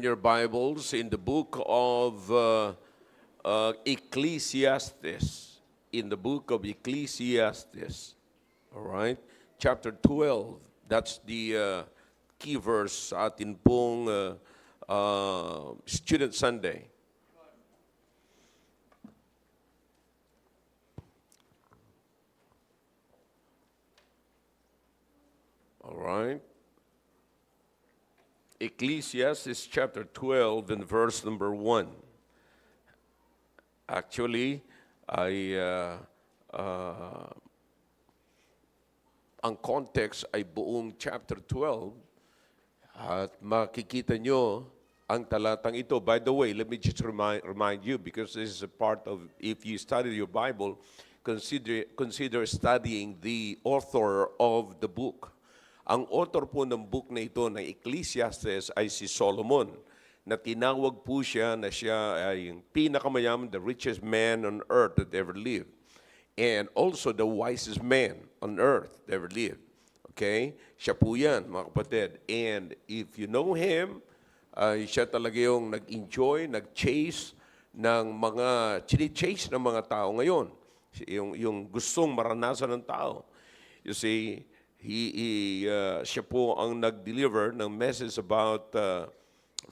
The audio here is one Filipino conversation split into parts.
your Bibles in the book of Ecclesiastes. In the book of Ecclesiastes. All right? Chapter 12. That's the key verse sa atin pong Student Sunday. All right? Ecclesiastes chapter 12 and verse number 1. Actually, ang context ay buong chapter 12 at makikita nyo ang talatang ito. By the way, let me just remind you, because this is a part of, if you study your Bible, consider studying the author of the book. Ang author po ng book na ito, ng Ecclesiastes, ay si Solomon, na tinawag po siya na siya ay yung pinakamayaman, the richest man on earth that ever lived. And also the wisest man on earth that ever lived. Okay? Siya po yan, mga kapatid. And if you know him, siya talaga yung nag-enjoy, nag-chase ng mga, chini-chase ng mga tao ngayon. Yung gustong maranasan ng tao. You see, siya po ang nag-deliver ng message about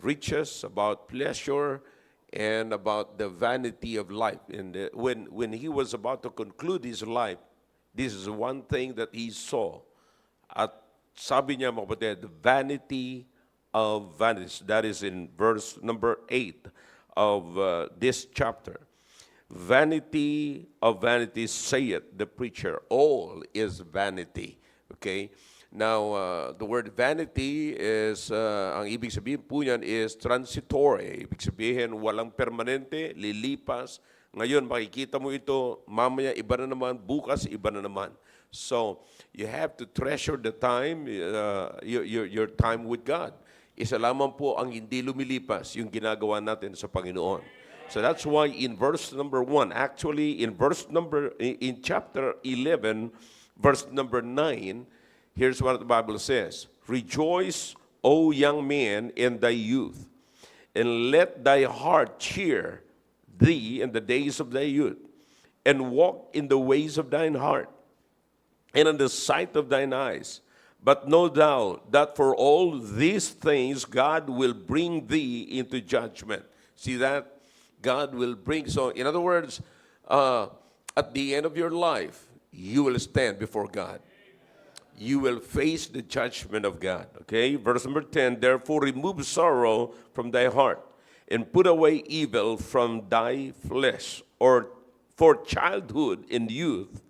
riches, about pleasure, and about the vanity of life. And when he was about to conclude his life, this is one thing that he saw. At sabi niya, mga kapatid, the vanity of vanities. That is in verse number 8 of this chapter. Vanity of vanities, saith the preacher, all is vanity. Okay? Now, the word vanity is, ang ibig sabihin po niyan is transitory. Ibig sabihin, walang permanente, lilipas. Ngayon, makikita mo ito, mamaya iba na naman, bukas iba na naman. So, you have to treasure the time, your time with God. Isa lamang po ang hindi lumilipas, yung ginagawa natin sa Panginoon. So that's why in verse number 1, actually in chapter 11, verse number 9, here's what the Bible says. Rejoice, O young man, in thy youth, and let thy heart cheer thee in the days of thy youth, and walk in the ways of thine heart, and in the sight of thine eyes. But know thou that for all these things God will bring thee into judgment. See that? God will bring, so in other words, at the end of your life, you will stand before God. You will face the judgment of God. Okay? Verse number 10, therefore remove sorrow from thy heart, and put away evil from thy flesh. Or for childhood and youth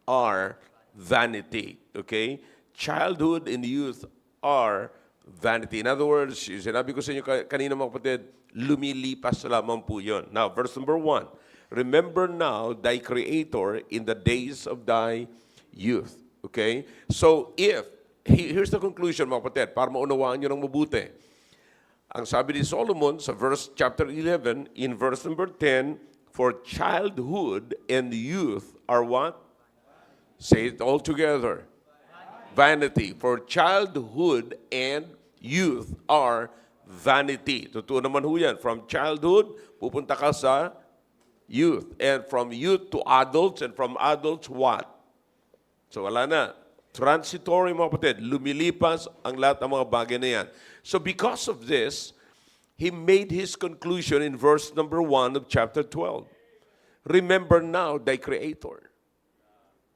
are vanity. Okay? Childhood and youth are vanity. In other words, sinabi ko sa inyo kanina, mga kapatid, lumilipas lamang po yun. Now, verse number 1, remember now thy Creator in the days of thy youth. Okay? So, here's the conclusion, mga kapatid, para maunawaan nyo ng mabuti. Ang sabi ni Solomon sa chapter 11, in verse number 10, for childhood and youth are what? Say it all together. Vanity. For childhood and youth are vanity. Totoo naman ho yan. From childhood, pupunta ka sa youth. And from youth to adults, and from adults, what? So wala na. Transitory, mga kapatid. Lumilipas ang lahat ng mga bagay na yan. So because of this, he made his conclusion in verse number 1 of chapter 12. Remember now thy Creator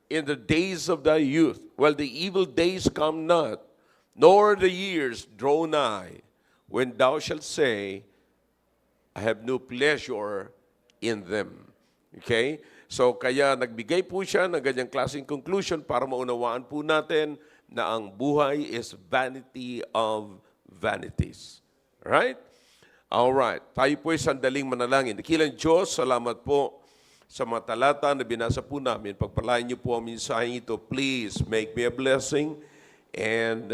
in the days of thy youth, while the evil days come not, nor the years draw nigh, when thou shalt say, I have no pleasure in them. Okay? So, kaya nagbigay po siya ng ganyang klaseng conclusion para maunawaan po natin na ang buhay is vanity of vanities. Right? Alright. Tayo po ay sandaling manalangin. Dakilang Diyos, salamat po sa mga talata na binasa po namin. Pagpalain niyo po ang mensaheng ito. Please make me a blessing and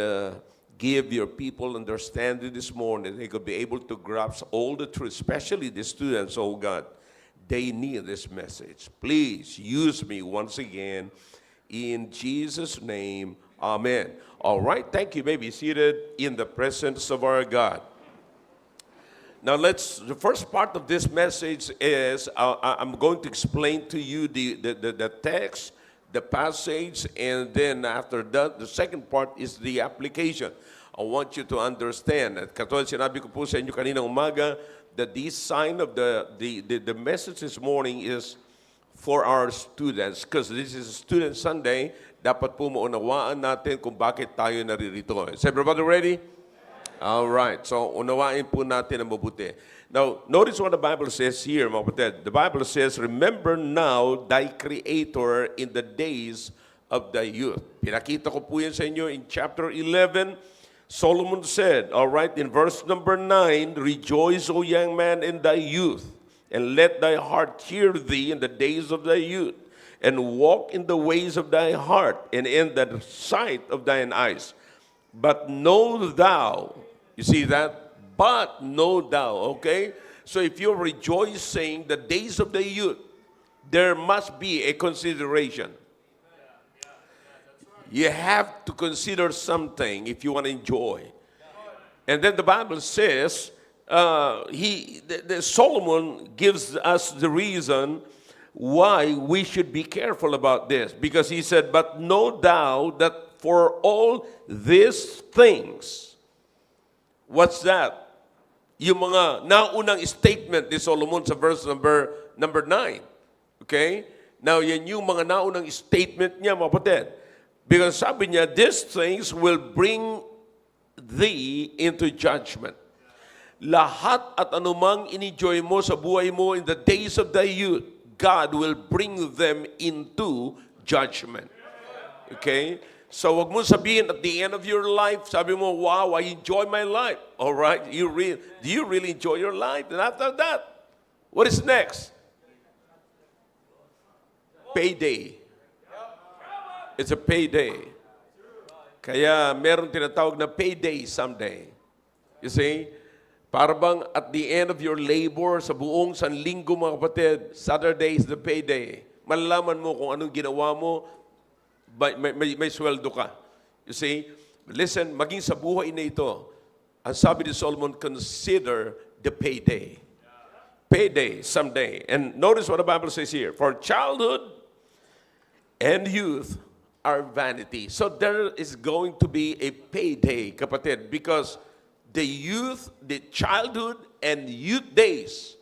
give your people understanding this morning. They could be able to grasp all the truth, especially the students, oh God. They need this message. Please use me once again. In Jesus' name, amen. All right, thank you. You may be seated in the presence of our God. Now the first part of this message is, I'm going to explain to you the text, the passage, and then after that, the second part is the application. I want you to understand, at katulad sinabi ko po sa inyo kaninang umaga, that this sign of the message this morning is for our students, because this is Student Sunday. Dapat po maunawaan natin kung bakit tayo naririto. Is everybody ready? All right. So, unawain po natin ang mabuti. Now, notice what the Bible says here, mga kapatid. The Bible says, remember now thy Creator in the days of thy youth. Pinakita ko po yan sa inyo in chapter 11. Solomon said, all right, in verse number 9, rejoice, O young man, in thy youth, and let thy heart cheer thee in the days of thy youth, and walk in the ways of thy heart, and in the sight of thine eyes. But know thou, you see that? But know thou, okay? So if you're rejoicing the days of the youth, there must be a consideration. You have to consider something if you want to enjoy. And then the Bible says, Solomon gives us the reason why we should be careful about this. Because he said, but know thou that for all these things, what's that? Yung mga naunang statement ni Solomon sa verse number 9. Okay? Now, yan yung mga naunang statement niya, mga kapatid. Because sabi niya, these things will bring thee into judgment. Lahat at anumang in-enjoy mo sa buhay mo in the days of thy youth, God will bring them into judgment. Okay? So wag mo sabihin at the end of your life, sabi mo, wow, I enjoy my life. All right? Do you really enjoy your life? And after that, what is next? Payday. It's a payday. Kaya meron tinatawag na payday someday. You see? Para bang at the end of your labor sa buong sanlinggo, mga kapatid, Saturday is the payday. Malalaman mo kung anong ginawa mo, may sweldo ka. You see? Listen, maging sa buhay na ito, ang sabi ni Solomon, consider the payday. Payday someday. And notice what the Bible says here. For childhood and youth are vanity. So there is going to be a payday, kapatid, because the youth, the childhood, and youth days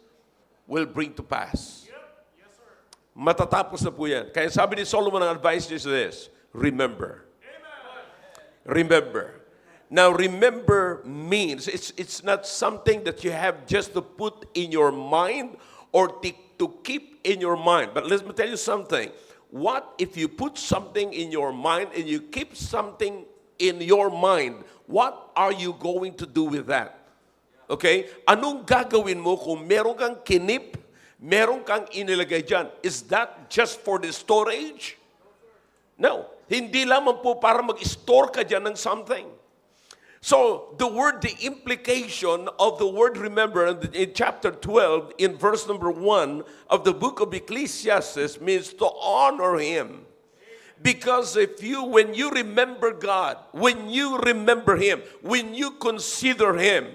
will bring to pass. Yes, sir. Matatapos na po yan. Kaya sabi ni Solomon, ang advice is this, remember. Amen. Remember. Now, remember means, it's not something that you have just to put in your mind or to keep in your mind. But let me tell you something. What if you put something in your mind and you keep something in your mind? What are you going to do with that? Okay? Anong gagawin mo kung meron kang kinip, meron kang inilagay dyan? Is that just for the storage? No. Hindi lamang po para mag-store ka dyan ng something. So, the implication of the word remember in chapter 12, in verse number 1 of the book of Ecclesiastes means to honor Him. Because when you remember God, when you remember Him, when you consider Him,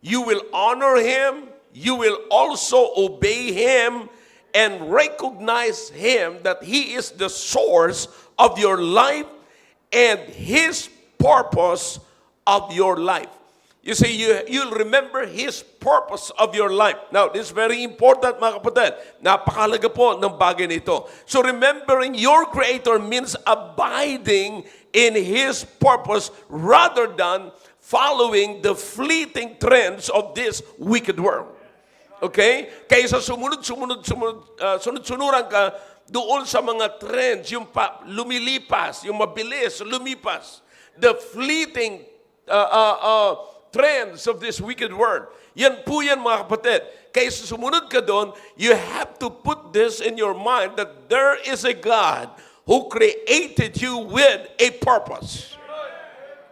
you will honor Him, you will also obey Him, and recognize Him that He is the source of your life and His purpose of your life. You see, you'll remember His purpose of your life. Now, this is very important, mga kapatid. Napakalaga po ng bagay nito. So, remembering your Creator means abiding in His purpose rather than following the fleeting trends of this wicked world. Okay? Kaysa sunod-sunuran ka doon sa mga trends, yung lumilipas, yung mabilis, lumipas. The fleeting trends of this wicked world. Yan po yan, mga kapatid. Kaysa sumunod ka doon, you have to put this in your mind that there is a God who created you with a purpose.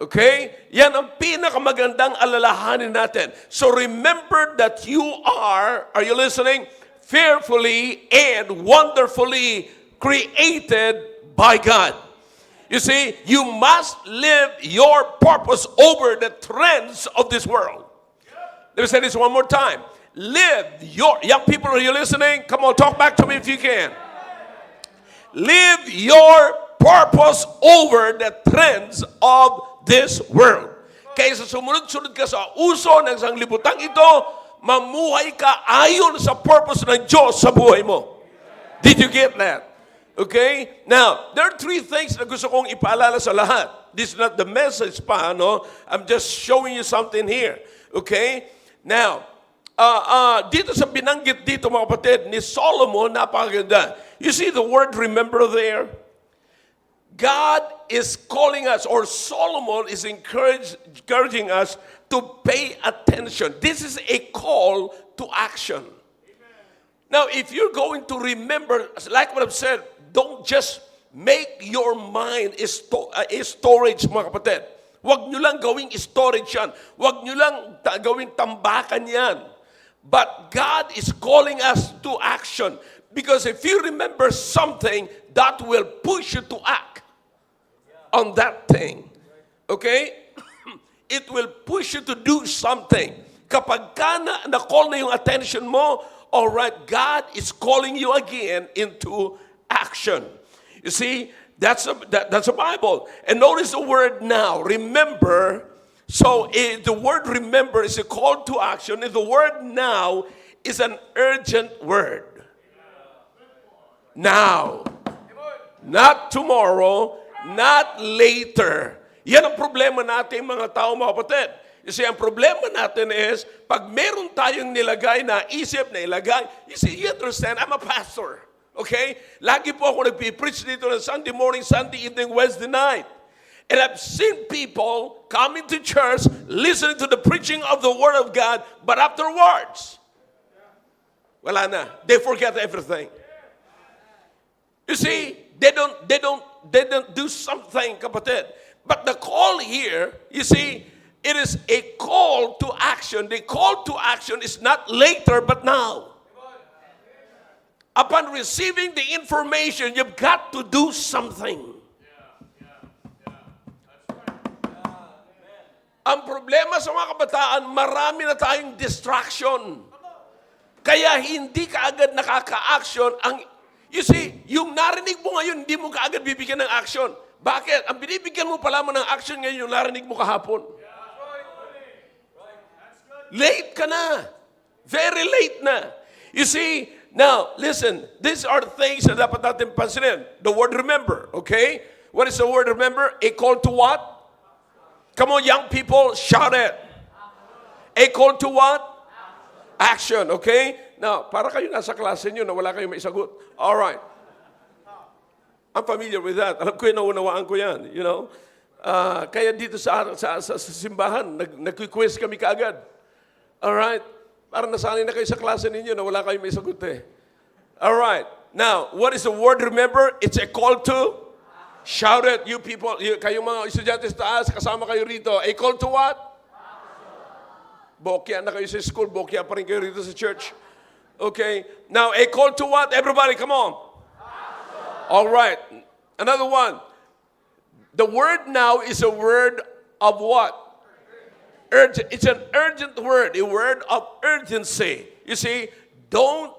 Okay? Yan ang pinakamagandang alalahanin natin. So remember that you are you listening? Fearfully and wonderfully created by God. You see, you must live your purpose over the trends of this world. Let me say this one more time. Live your, young people, are you listening? Come on, talk back to me if you can. Live your purpose over the trends of this world. Kaysa sumunod-sunod ka sa uso ng sanglibutang ito, mamuhay ka ayon sa purpose ng Diyos sa buhay mo. Did you get that? Okay? Now, there are three things na gusto kong ipaalala sa lahat. This is not the message pa, no? I'm just showing you something here. Okay? Now, dito sa binanggit dito, mga kapatid, ni Solomon, napakaganda. You see the word remember there? God is calling us, or Solomon is encouraging us to pay attention. This is a call to action. Now, if you're going to remember, like what I've said, don't just make your mind a storage, mga kapatid. Huwag nyo lang gawing storage yan. Huwag nyo lang gawing tambakan yan. But God is calling us to action. Because if you remember something, that will push you to act on that thing. Okay? It will push you to do something. Kapag ka na-call na yung attention mo, all right, God is calling you again into action. You see, that's a Bible. And notice the word now, remember. So the word remember is a call to action, and the word now is an urgent word. Now. Not tomorrow, not later. Yan ang problema natin mga tao, mga kapatid. You see, ang problema natin is, pag meron tayong nilagay na isip na ilagay, you see, you understand, I'm a pastor. Okay? Lagi po ako nagpipreach dito ng Sunday morning, Sunday evening, Wednesday night. And I've seen people coming to church, listening to the preaching of the Word of God, but afterwards, wala na. They forget everything. You see, they don't do something, kapatid. But the call here, you see, it is a call to action. The call to action is not later, but now. Upon receiving the information, you've got to do something. Ang problema sa mga kabataan, marami na tayong distraction. Kaya hindi ka agad nakaka-action. You see, yung narinig mo ngayon, hindi mo ka agad bibigyan ng action. Bakit? Ang binibigyan mo pala mo ng action ngayon, yung narinig mo kahapon. Late ka na. Very late na. You see, now, listen, these are things na dapat natin pansinin. The word remember, okay? What is the word remember? A call to what? Come on, young people, shout it. A call to what? Action, okay? Now, para kayo nasa klase nyo na wala kayong maisagot. All right. I'm familiar with that. Alam ko yun, naunawaan ko yan, you know. Kaya dito sa simbahan, nag-quiz kami kaagad. All right? Para nasanay na kayo sa klase ninyo na wala kayong maisagot eh. All right. Now, what is the word remember? It's a call to shout it, you people, kayong mga estudyante sa taas, kasama kayo rito. A call to what? Bokya na kayo sa school, bokya pa rin kayo rito sa church. Okay. Now, a call to what? Everybody, come on. All right. Another one. The word now is a word of what? Urgent. It's an urgent word, a word of urgency. You see, don't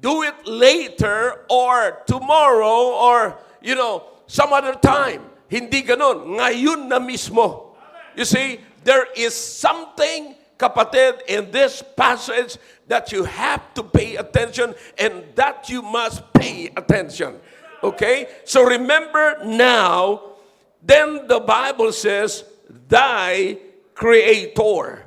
do it later or tomorrow or, you know, some other time. Hindi ganon. Ngayon na mismo. You see, there is something, kapatid, in this passage that you have to pay attention and that you must pay attention. Okay? So remember now, then the Bible says, thy Creator.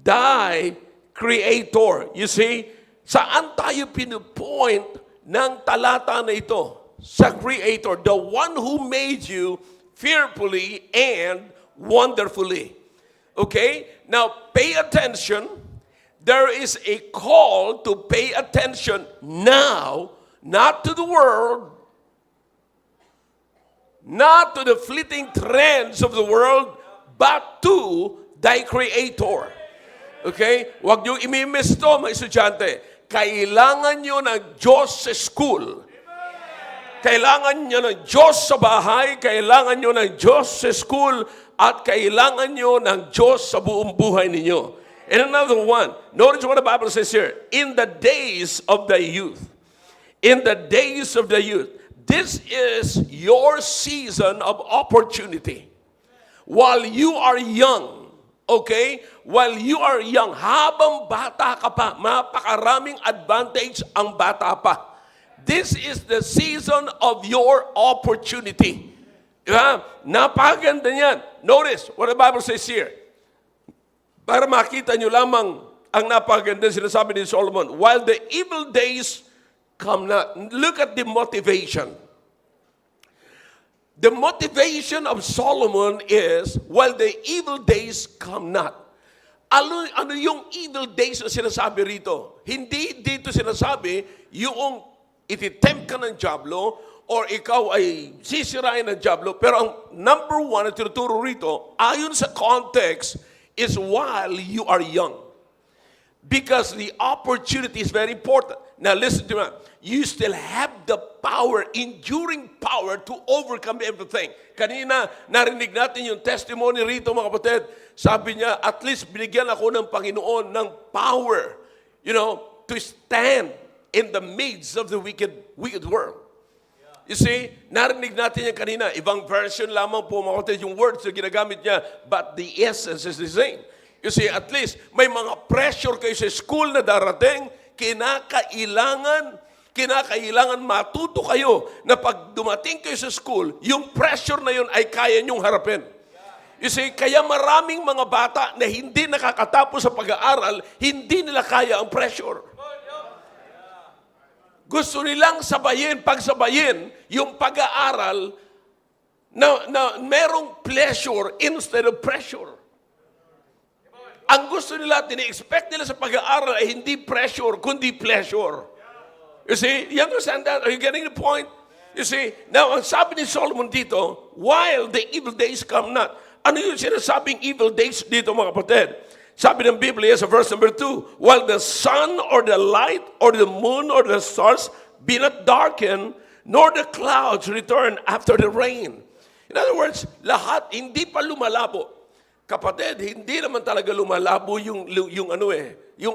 Thy Creator. You see, saan tayo pinupoint ng talata na ito? Sa Creator, the one who made you fearfully and wonderfully. Okay? Now, pay attention. There is a call to pay attention now, not to the world, not to the fleeting trends of the world, but to thy Creator. Okay? Huwag niyo imimiss to, mga estudyante. Kailangan nyo ng Diyos sa school. Kailangan nyo ng Diyos sa bahay, kailangan nyo ng Diyos sa school, at kailangan nyo ng Diyos sa buong buhay ninyo. And another one, notice what the Bible says here, in the days of the youth. In the days of the youth. This is your season of opportunity. While you are young, okay? While you are young, habang bata ka pa, mapakaraming advantage ang bata pa. This is the season of your opportunity. Diba? Napakaganda niyan. Notice what the Bible says here. Para makita nyo lamang ang napakaganda sinasabi ni Solomon. While the evil days come not. Look at the motivation. The motivation of Solomon is, while the evil days come not. Ano yung evil days na sinasabi rito? Hindi dito sinasabi yung ititempt ka ng dyablo or ikaw ay sisirain ng dyablo. Pero ang number one na tinuturo rito, ayon sa context, is while you are young. Because the opportunity is very important. Now listen to me. You still have the power, enduring power to overcome everything. Kanina, narinig natin yung testimony rito mga kapatid. Sabi niya, at least binigyan ako ng Panginoon ng power, to stand in the midst of the wicked world. You see, narinig natin yan kanina. Ibang version lamang po mga kapatid yung words na ginagamit niya, but the essence is the same. You see, at least may mga pressure kayo sa school na darating, kinakailangan matuto kayo na pag dumating kayo sa school, yung pressure na yun ay kaya nyong harapin. You see, kaya maraming mga bata na hindi nakakatapos sa pag-aaral, hindi nila kaya ang pressure. Gusto nilang pagsabayin yung pag-aaral na merong pleasure instead of pressure. Ang gusto nila, tini-expect nila sa pag-aaral ay hindi pressure, kundi pleasure. You see, you understand that? Are you getting the point? You see, now, ang sabi ni Solomon dito, while the evil days come not. Ano yung sinasabing evil days dito mga kapatid? Sabi ng Biblia sa verse number 2, while the sun or the light or the moon or the stars be not darkened, nor the clouds return after the rain. In other words, lahat hindi pa lumalabo. Kapatid, hindi naman talaga lumalabo yung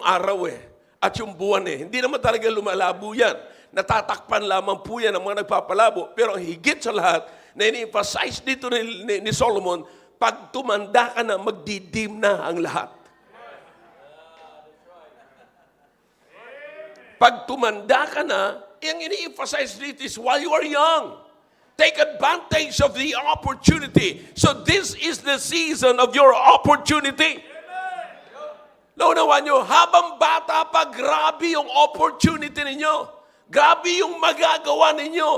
araw at yung buwan Hindi naman talaga lumalabo yan. Natatakpan lamang po yan ang mga nagpapalabo. Pero ang higit sa lahat, na ini-emphasize dito ni Solomon, pag tumanda ka na, magdidim na ang lahat. Pag tumanda ka na, yung ini-emphasize dito is while you are young. Take advantage of the opportunity. So this is the season of your opportunity. Naunawan nyo, habang bata pa, grabe yung opportunity ninyo. Grabe yung magagawa ninyo.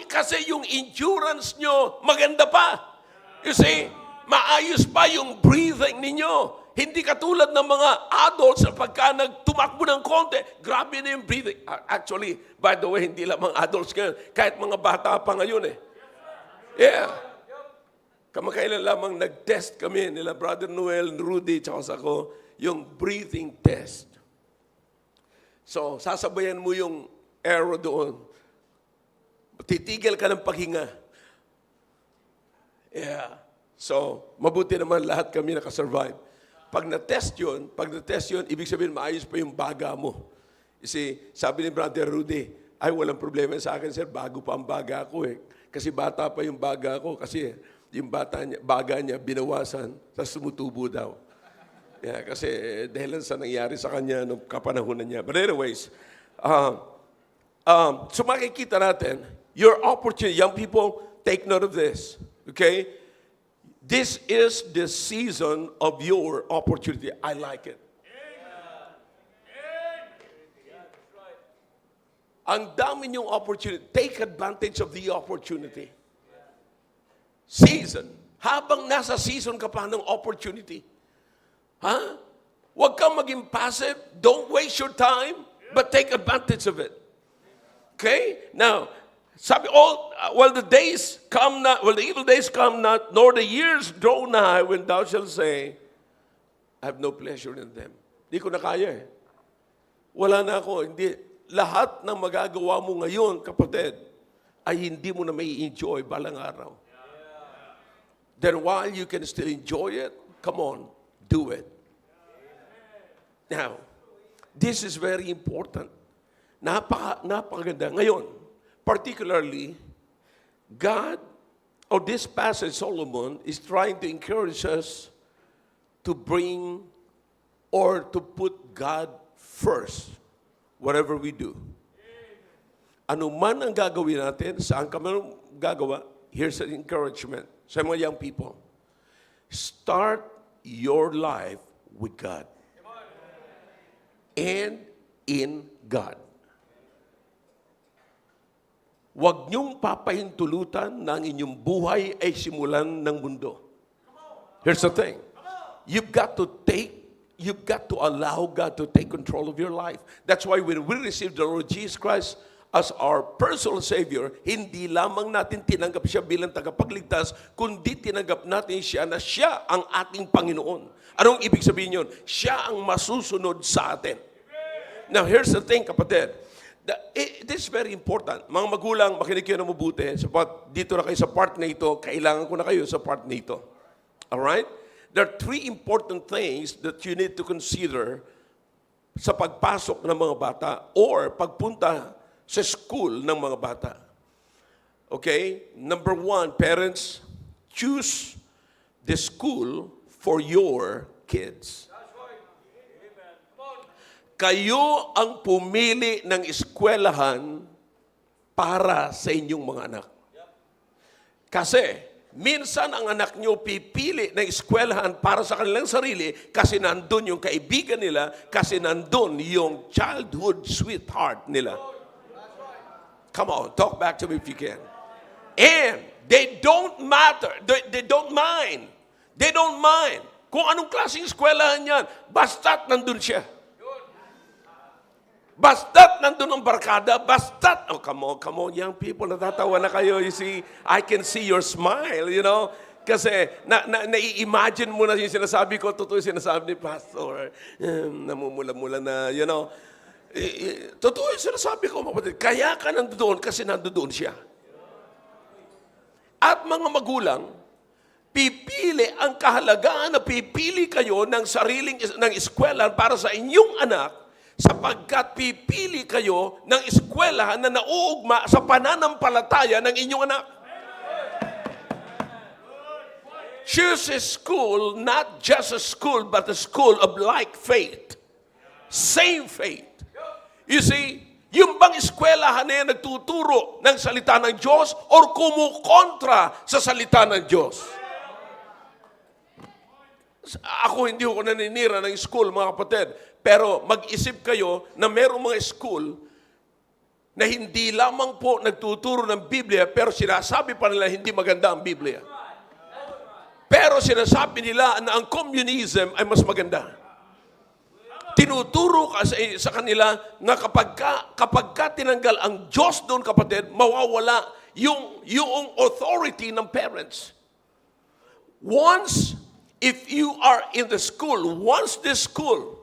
Kasi yung endurance nyo, maganda pa. You see, maayos pa yung breathing ninyo. Hindi katulad ng mga adults na pagka nagtumakbo ng konti, grabe na yung breathing. Actually, by the way, hindi lamang adults ngayon. Kahit mga bata pa ngayon Yeah. Kamakailan lamang nag-test kami nila Brother Noel, Rudy, tsaka ako, yung breathing test. So, sasabayan mo yung arrow doon. Titigil ka ng paghinga. Yeah. So, mabuti naman lahat kami nakasurvive. Pag na-test yun, ibig sabihin maayos pa yung baga mo. Kasi sabi ni Brother Rudy, ay walang problema sa akin, sir, bago pa ang baga ko Kasi bata pa yung baga ko, kasi yung baga niya binawasan, tapos tumutubo daw. Yeah, kasi dahil sa nangyari sa kanya nung kapanahunan niya. But anyways, so makikita natin, your opportunity, young people, take note of this. Okay? This is the season of your opportunity. I like it. Ang dami niyong opportunity. Take advantage of the opportunity. Season. Habang nasa season ka pa ng opportunity. Huwag kang maging passive. Don't waste your time, but take advantage of it. Okay? Now, sabi, while the days come not, while the evil days come not, nor the years draw nigh, when thou shalt say, I have no pleasure in them. Hindi ko na kaya Wala na ako. Hindi. Lahat ng magagawa mo ngayon, kapatid, ay hindi mo na may enjoy balang araw. Then while you can still enjoy it, come on, do it. Now, this is very important. Napakaganda. Ngayon, particularly, God, or this passage, Solomon, is trying to encourage us to bring or to put God first, whatever we do. Ano man ang gagawin natin, saan ka man gagawa, here's an encouragement sa mga young people. Start your life with God. And in God. Huwag niyong papahintulutan na ang inyong buhay ay simulan ng mundo. Here's the thing. You've got to allow God to take control of your life. That's why when we receive the Lord Jesus Christ as our personal Savior, hindi lamang natin tinanggap siya bilang tagapagligtas, kundi tinanggap natin siya na siya ang ating Panginoon. Anong ibig sabihin yun? Siya ang masusunod sa atin. Now, here's the thing, kapatid. This is very important. Mga magulang, makinig kayo na mabuti. Dito na kayo sa part na ito, kailangan ko na kayo sa part na ito. Alright? There are three important things that you need to consider sa pagpasok ng mga bata or pagpunta sa school ng mga bata. Okay? Number one, parents, choose the school for your kids. Kayo ang pumili ng eskwelahan para sa inyong mga anak. Kasi, minsan ang anak nyo pipili ng eskwelahan para sa kanilang sarili kasi nandun yung kaibigan nila, kasi nandun yung childhood sweetheart nila. Come on, talk back to me if you can. And they don't matter. They don't mind. They don't mind kung anong klaseng eskwelahan yan. Basta't nandun siya. Basta't nandun ang barkada, basta't, oh, come on, young people, natatawa na kayo. You see, I can see your smile, you know. Kasi, nai-imagine mo na yung sinasabi ko, totoo yung sinasabi ni Pastor, namumula-mula na, you know. Totoo yung sinasabi ko, kapatid, kaya ka nandoon kasi nandoon siya. At mga magulang, pipili ang kahalagaan na pipili kayo ng eskwelahan para sa inyong anak, sapagkat pipili kayo ng eskwelahan na nauugma sa pananampalataya ng inyong anak. Choose a school, not just a school, but a school of like faith. Same faith. You see, yung bang eskwelahan na yan nagtuturo ng salita ng Diyos or kumukontra sa salita ng Diyos? Ako hindi ko naninira ng school, mga kapatid. Pero mag-isip kayo na mayroong mga school na hindi lamang po nagtuturo ng Biblia, pero sinasabi pa nila hindi maganda ang Biblia. Pero sinasabi nila na ang communism ay mas maganda. Tinuturo kasi sa kanila na kapag ka tinanggal ang Diyos doon, kapatid, mawawala yung authority ng parents. If you are in the school, once this school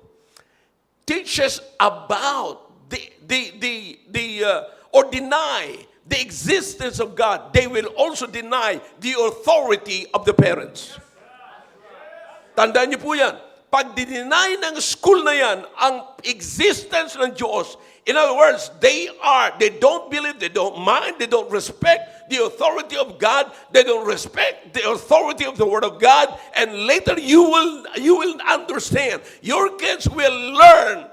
teaches about or deny the existence of God, they will also deny the authority of the parents. Tandaan niyo po yan. Pag dinay ng school na yan ang existence ng Diyos, in other words, they don't believe, they don't mind, they don't respect the authority of God, they don't respect the authority of the Word of God, and later you will understand. Your kids will learn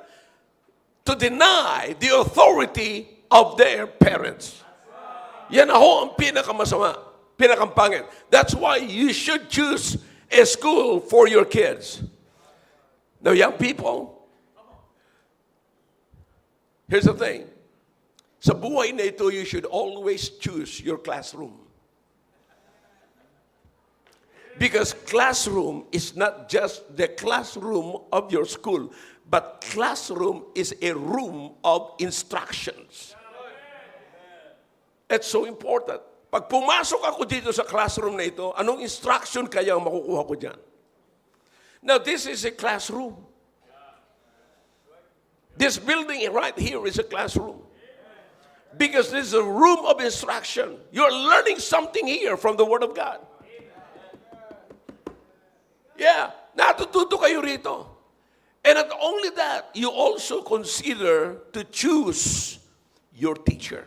to deny the authority of their parents. Yan ako ang pinakamasama, pinakampangit. That's why you should choose a school for your kids. Now, young people, here's the thing. Sa buhay na ito, you should always choose your classroom. Because classroom is not just the classroom of your school, but classroom is a room of instructions. It's so important. Pag pumasok ako dito sa classroom na ito, anong instruction kaya ang makukuha ko dyan? Now, this is a classroom. This building right here is a classroom. Because this is a room of instruction. You're learning something here from the Word of God. Yeah, natututo kayo rito. And not only that, you also consider to choose your teacher.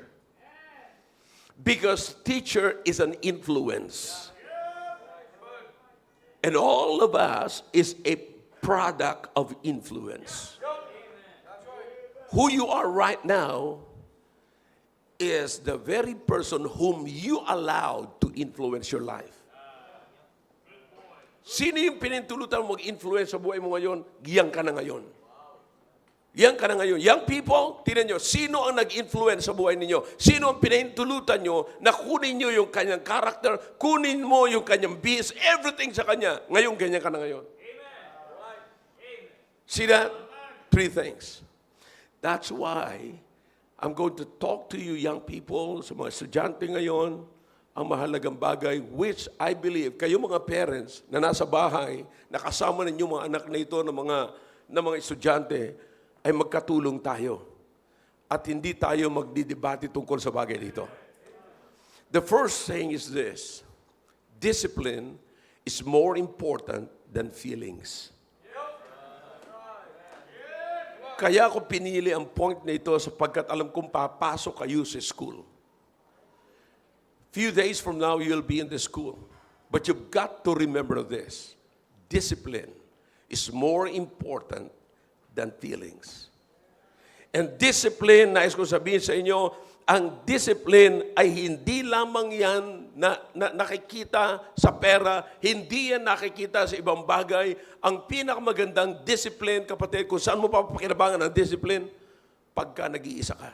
Because teacher is an influence. And all of us is a product of influence. Who you are right now is the very person whom you allowed to influence your life. Sino yung pinintulutan mo mag-influence sa buhay mo ngayon? Yan ka na ngayon. Yan ka na ngayon. Young people, tingnan nyo, sino ang nag-influence sa buhay ninyo? Sino ang pinintulutan nyo na kunin nyo yung kanyang character, kunin mo yung kanyang bis, everything sa kanya. Ngayon, ganyan ka na ngayon. See that? Three things. That's why I'm going to talk to you young people, sa mga estudyante ngayon, ang mahalagang bagay, which I believe, kayo mga parents na nasa bahay, nakasama ninyo mga anak na ito ng mga estudyante, ay magkatulong tayo. At hindi tayo magdidebate tungkol sa bagay dito. The first thing is this: discipline is more important than feelings. Kaya ako pinili ang point na ito sapagkat alam kong papasok kayo sa school. Few days from now, you'll be in the school. But you've got to remember this. Discipline is more important than feelings. And discipline, nais ko sabihin sa inyo, ang discipline ay hindi lamang yan na nakikita sa pera, hindi yan nakikita sa ibang bagay. Ang pinakamagandang discipline, kapatid, kung saan mo papakinabangan ang discipline, pagka nag-iisa ka.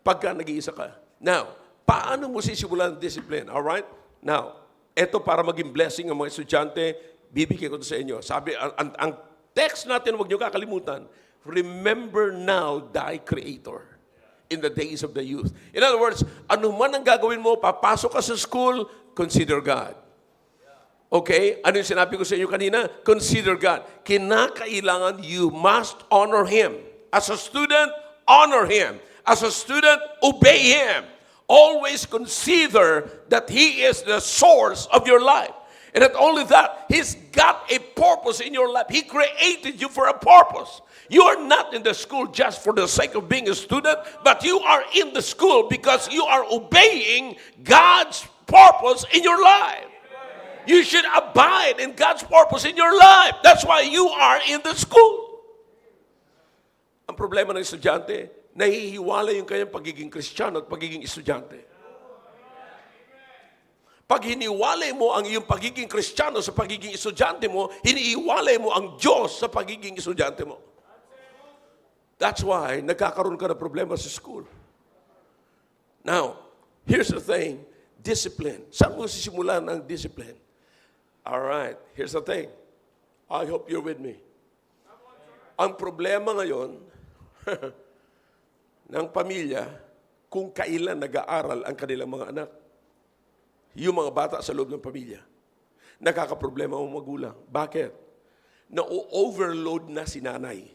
Pagka nag-iisa ka. Now, paano mo sisimulan ang discipline? Alright? Now, eto para maging blessing ang mga estudyante, bibigay ko ito sa inyo. Sabi, ang text natin, huwag niyo kakalimutan, remember now thy Creator in the days of the youth. In other words, ano man ang gagawin mo, papasok ka sa school, consider God. Okay? Ano yung sinabi ko sa inyo kanina? Consider God. Kinakailangan, you must honor Him. As a student, honor Him. As a student, obey Him. Always consider that He is the source of your life. And not only that, He's got a purpose in your life. He created you for a purpose. You are not in the school just for the sake of being a student, but you are in the school because you are obeying God's purpose in your life. You should abide in God's purpose in your life. That's why you are in the school. Ang problema ng estudyante, nahihiwalay yung kanyang pagiging Kristiyano at pagiging estudyante. Pag hiniwalay mo ang iyong pagiging Kristiyano sa pagiging estudyante mo, hinihiwalay mo ang Diyos sa pagiging estudyante mo. That's why nagkakaroon ka ng problema sa school. Now, here's the thing, discipline. Saan mo sisimulan ang discipline? Alright, here's the thing. I hope you're with me. Ang problema ngayon ng pamilya, kung kailan nag-aaral ang kanilang mga anak. Yung mga bata sa loob ng pamilya. Nakakaproblema ang magulang. Bakit? Na-overload na si nanay.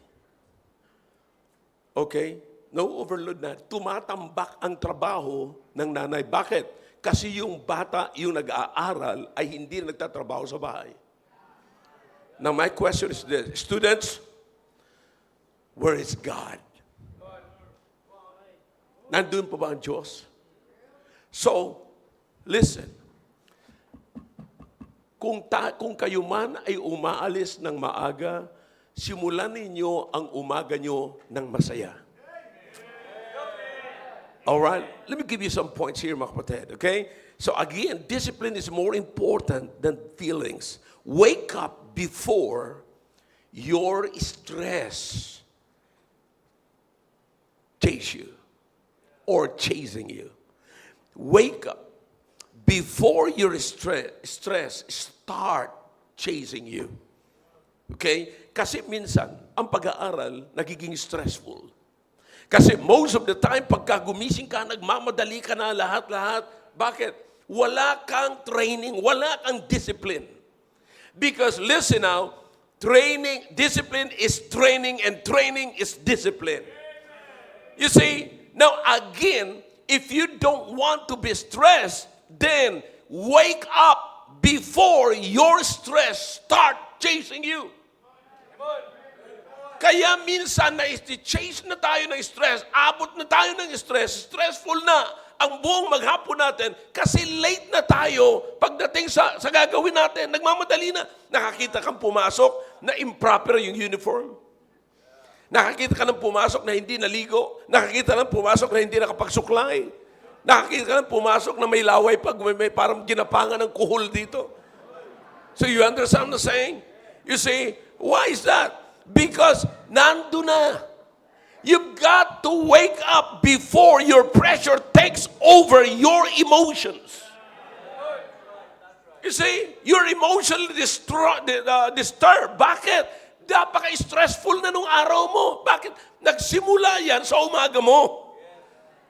Okay? Na-overload na. Tumatambak ang trabaho ng nanay. Bakit? Kasi yung bata, yung nag-aaral, ay hindi nagtatrabaho sa bahay. Now, my question is this. Students, where is God? Nandun pa ba ang Diyos? So, listen. Kung kayo man ay umaalis ng maaga, simulan ninyo ang umaga nyo ng masaya. Alright? Let me give you some points here, mga kapatid. Okay? So again, discipline is more important than feelings. Wake up before your stress chase you or chasing you. Wake up before your stress start chasing you. Okay? Kasi minsan, ang pag-aaral nagiging stressful. Kasi most of the time, pagka gumising ka, nagmamadali ka na lahat-lahat. Bakit? Wala kang training, wala kang discipline. Because listen now, discipline is training and training is discipline. You see, now again, if you don't want to be stressed, then wake up before your stress start chasing you. Kaya minsan na-chase na tayo ng stress, abot na tayo ng stress, stressful na ang buong maghapon natin kasi late na tayo pagdating sa gagawin natin. Nagmamadali na. Nakakita kang pumasok na improper yung uniform. Nakakita ka ng pumasok na hindi naligo. Nakakita ng pumasok na hindi nakapagsuklay. Nakakita ka ng pumasok na may laway pag may parang ginapangan ng kuhol dito. So you understand the saying? You say, why is that? Because nando na. You've got to wake up before your pressure takes over your emotions. You see, you're emotionally disturbed. Bakit? Napaka-stressful na nung araw mo. Bakit? Nagsimula yan sa umaga mo.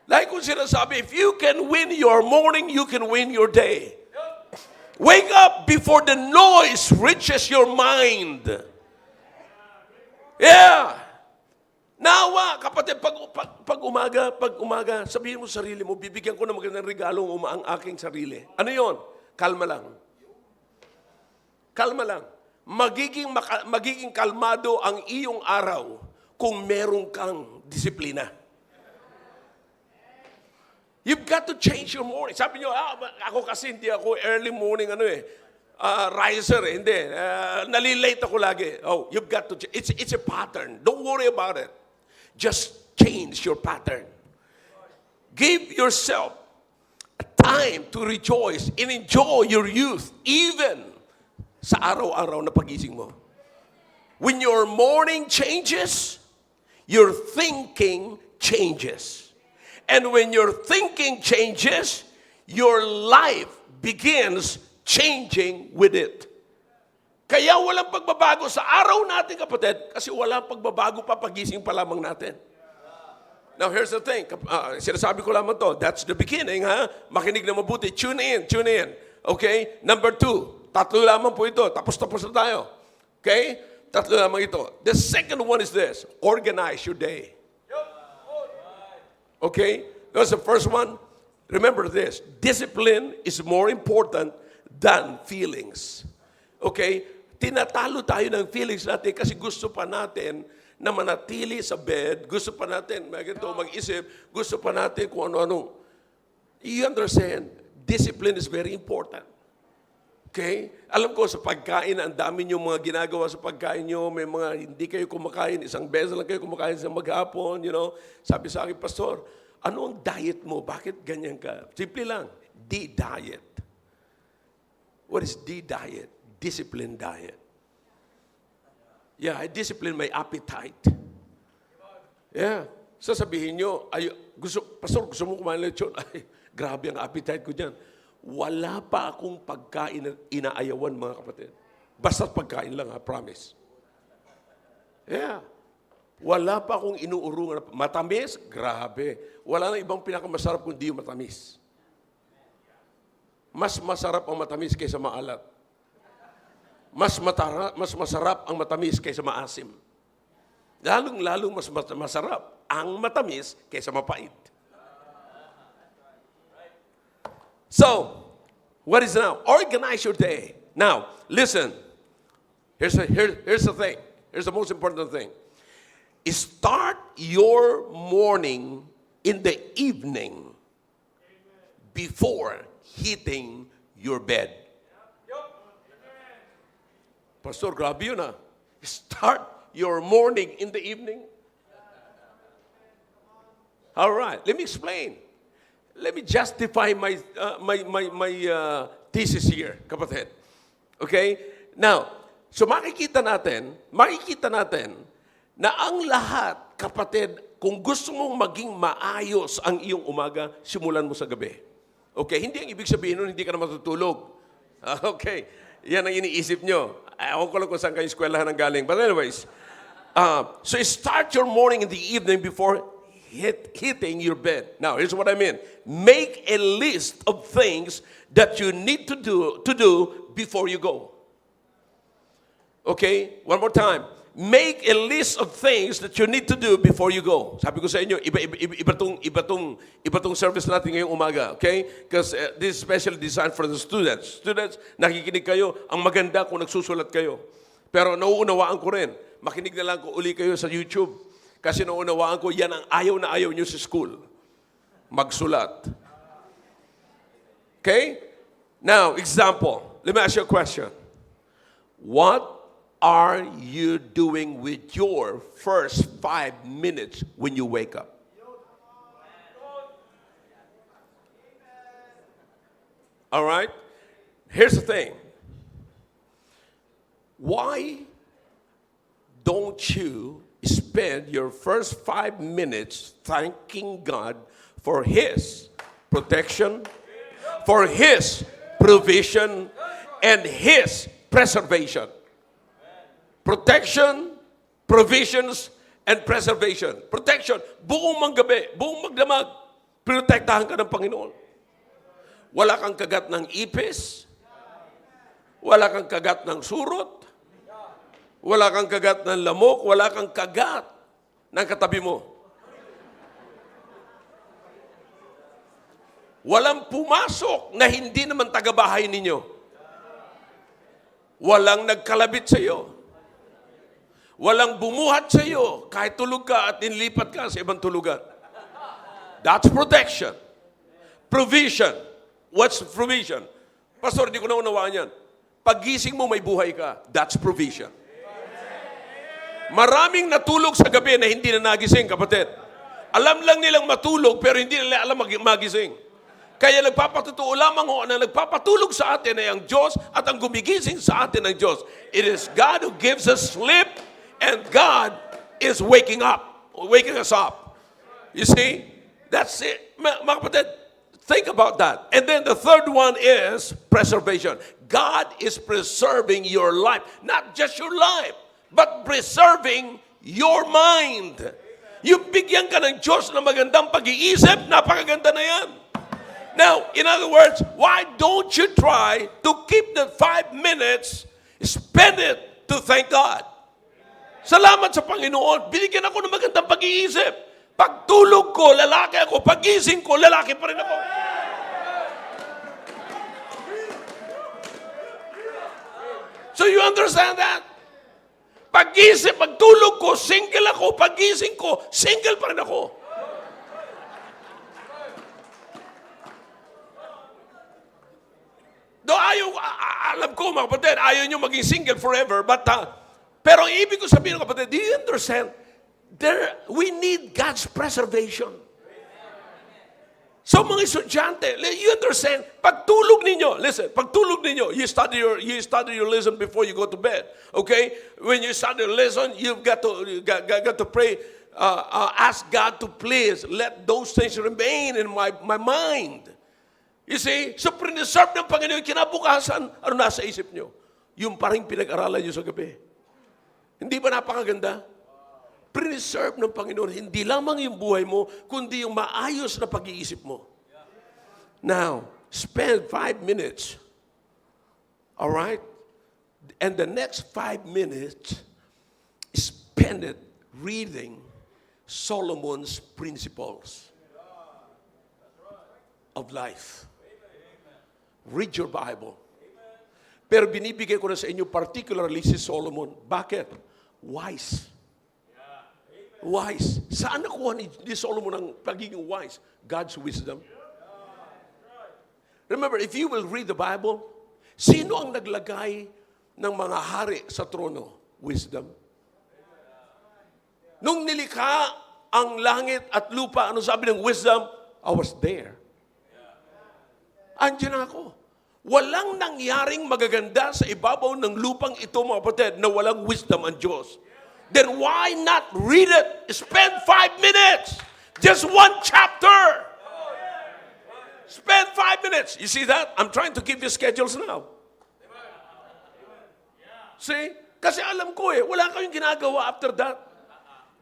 Like kung sinasabi, if you can win your morning, you can win your day. Wake up before the noise reaches your mind. Yeah. Nawa, kapatid, pag umaga, sabihin mo sa sarili mo, bibigyan ko ng magandang regalong ang aking sarili. Ano yon? Kalma lang. Kalma lang. Magiging kalmado ang iyong araw kung meron kang disiplina. You've got to change your morning. Sabi nyo, ako kasi hindi ako early morning riser. Hindi. Nalilate ako lagi. Oh, you've got to change. It's a pattern. Don't worry about it. Just change your pattern. Give yourself a time to rejoice and enjoy your youth, even sa araw-araw na pagising mo. When your morning changes, your thinking changes. And when your thinking changes, your life begins changing with it. Kaya walang pagbabago sa araw natin, kapatid, kasi walang pagbabago pa pagising pa lamang natin. Now, here's the thing. Sinasabi ko lamang to. That's the beginning, ha? Makinig na mabuti. Tune in. Okay? Number 2. Tatlo lamang po ito. Tapos na tayo. Okay? Tatlo lamang ito. The second one is this. Organize your day. Okay? That's the first one. Remember this. Discipline is more important than feelings. Okay? Tinatalo tayo ng feelings natin kasi gusto pa natin na manatili sa bed, gusto pa natin mag-isip, gusto pa natin kung ano-ano. You understand? Discipline is very important. Okay? Alam ko sa pagkain, ang dami nyo mga ginagawa sa pagkain nyo, may mga hindi kayo kumakain, isang beses lang kayo kumakain sa maghapon, Sabi sa akin, Pastor, ano ang diet mo? Bakit ganyan ka? Simple lang, D-diet. What is D-diet? Discipline diet. Yeah, I discipline my appetite. Yeah. Sasabihin nyo, Pastor, gusto mo kumain ng lechon? Ay, grabe ang appetite ko dyan. Wala pa akong pagkain na inaayawan, mga kapatid. Basta't pagkain lang, promise. Yeah. Wala pa akong inuurungan. Matamis? Grabe. Wala nang ibang pinakamasarap kundi yung matamis. Mas masarap ang matamis kaysa maalat. Mas masarap ang matamis kaysa maasim. Lalong mas masarap ang matamis kaysa mapait. So, what is now? Organize your day. Now, listen. Here's the thing. Here's the most important thing. Start your morning in the evening before hitting your bed. Pastor, grabe yun Start your morning in the evening. All right, let me explain. Let me justify my thesis here, kapatid. Okay? Now, so makikita natin na ang lahat, kapatid, kung gusto mong maging maayos ang iyong umaga, simulan mo sa gabi. Okay? Hindi ang ibig sabihin nun, hindi ka na matutulog. Okay? Yan ang iniisip nyo. Ewan ko lang kung saan kayo eskwelahan ang galing. But anyways, so start your morning in the evening before hitting your bed. Now, here's what I mean. Make a list of things that you need to do before you go. Okay? One more time. make a list of things that you need to do before you go. Sabi ko sa inyo, iba tong service natin ngayong umaga, okay? Because this is specially designed for the students. Students, nakikinig kayo, ang maganda kung nagsusulat kayo. Pero nauunawaan ko rin, makinig na lang ko uli kayo sa YouTube. Kasi nauunawaan ko, yan ang ayaw na ayaw nyo sa school. Magsulat. Okay? Now, example. Let me ask you a question. What are you doing with your first 5 minutes when you wake up? All right? Here's the thing. Why don't you spend your first 5 minutes thanking God for His protection, for His provision, and His preservation? Protection, provisions, and preservation. Protection, buong manggabi, buong magdamag, protektahan ka ng Panginoon. Wala kang kagat ng ipis, wala kang kagat ng surot, wala kang kagat ng lamok, wala kang kagat ng katabi mo. Walang pumasok na hindi naman tagabahay ninyo. Walang nagkalabit sa iyo. Walang bumuhat sa iyo kahit tulog ka at inilipat ka sa ibang tulugan. That's protection. Provision. What's provision? Pastor, di ko naunawaan yan. Paggising mo, may buhay ka. That's provision. Maraming natulog sa gabi na hindi na nagising, kapatid. Alam lang nilang matulog, pero hindi nila alam magising. Kaya nagpapatutuo lamang ho na nagpapatulog sa atin ay ang Diyos at ang gumigising sa atin ang Diyos. It is God who gives us sleep and God is waking us up. You see? That's it. Mga kapatid, think about that. And then the third one is preservation. God is preserving your life. Not just your life, but preserving your mind. Yung bigyan ka ng Diyos na magandang pag-iisip, napakaganda na yan. Now, in other words, why don't you try to keep the 5 minutes, spend it to thank God? Salamat sa Panginoon. Binigyan ako ng magandang pag-iisip. Pagtulog ko, lalaki ako. Pag-gising ko, lalaki pa rin ako. So you understand that? Pag-isip, pagtulog ko, single ako. Pag-gising ko, single pa rin ako. Do ayaw, alam ko mga kapatid, ayaw nyo maging single forever, but, pero ibig ko sabihin kapatid, do you understand? We need God's preservation. So mga estudyante, you understand, pagtulog ninyo, listen, pagtulog ninyo, you study your lesson before you go to bed, okay? When you study your lesson, you've got to pray, ask God to please let those things remain in my mind. You see, so preserve ng Panginoon, kinabukasan, ano nasa isip nyo? Yung parang pinag-aralan nyo sa gabi. Hindi ba napakaganda? Preserve ng Panginoon, hindi lamang yung buhay mo, kundi yung maayos na pag-iisip mo. Now, spend 5 minutes. All right? And the next 5 minutes, spend it reading Solomon's principles of life. Read your Bible. Pero binibigay ko na sa inyo particularly si Solomon. Bakit? Wise. Wise. Saan nakuha ni Solomon ang pagiging wise? God's wisdom. Remember, if you will read the Bible, sino ang naglagay ng mga hari sa trono? Wisdom. Nung nilikha ang langit at lupa, ano sabi ng wisdom? I was there. Andiyan ako. Walang nangyaring magaganda sa ibabaw ng lupang ito, mga kapatid, na walang wisdom ang Diyos. Then why not read it? Spend 5 minutes. Just one chapter. Spend 5 minutes. You see that? I'm trying to give you schedules now. See? Kasi alam ko wala kayong ginagawa after that.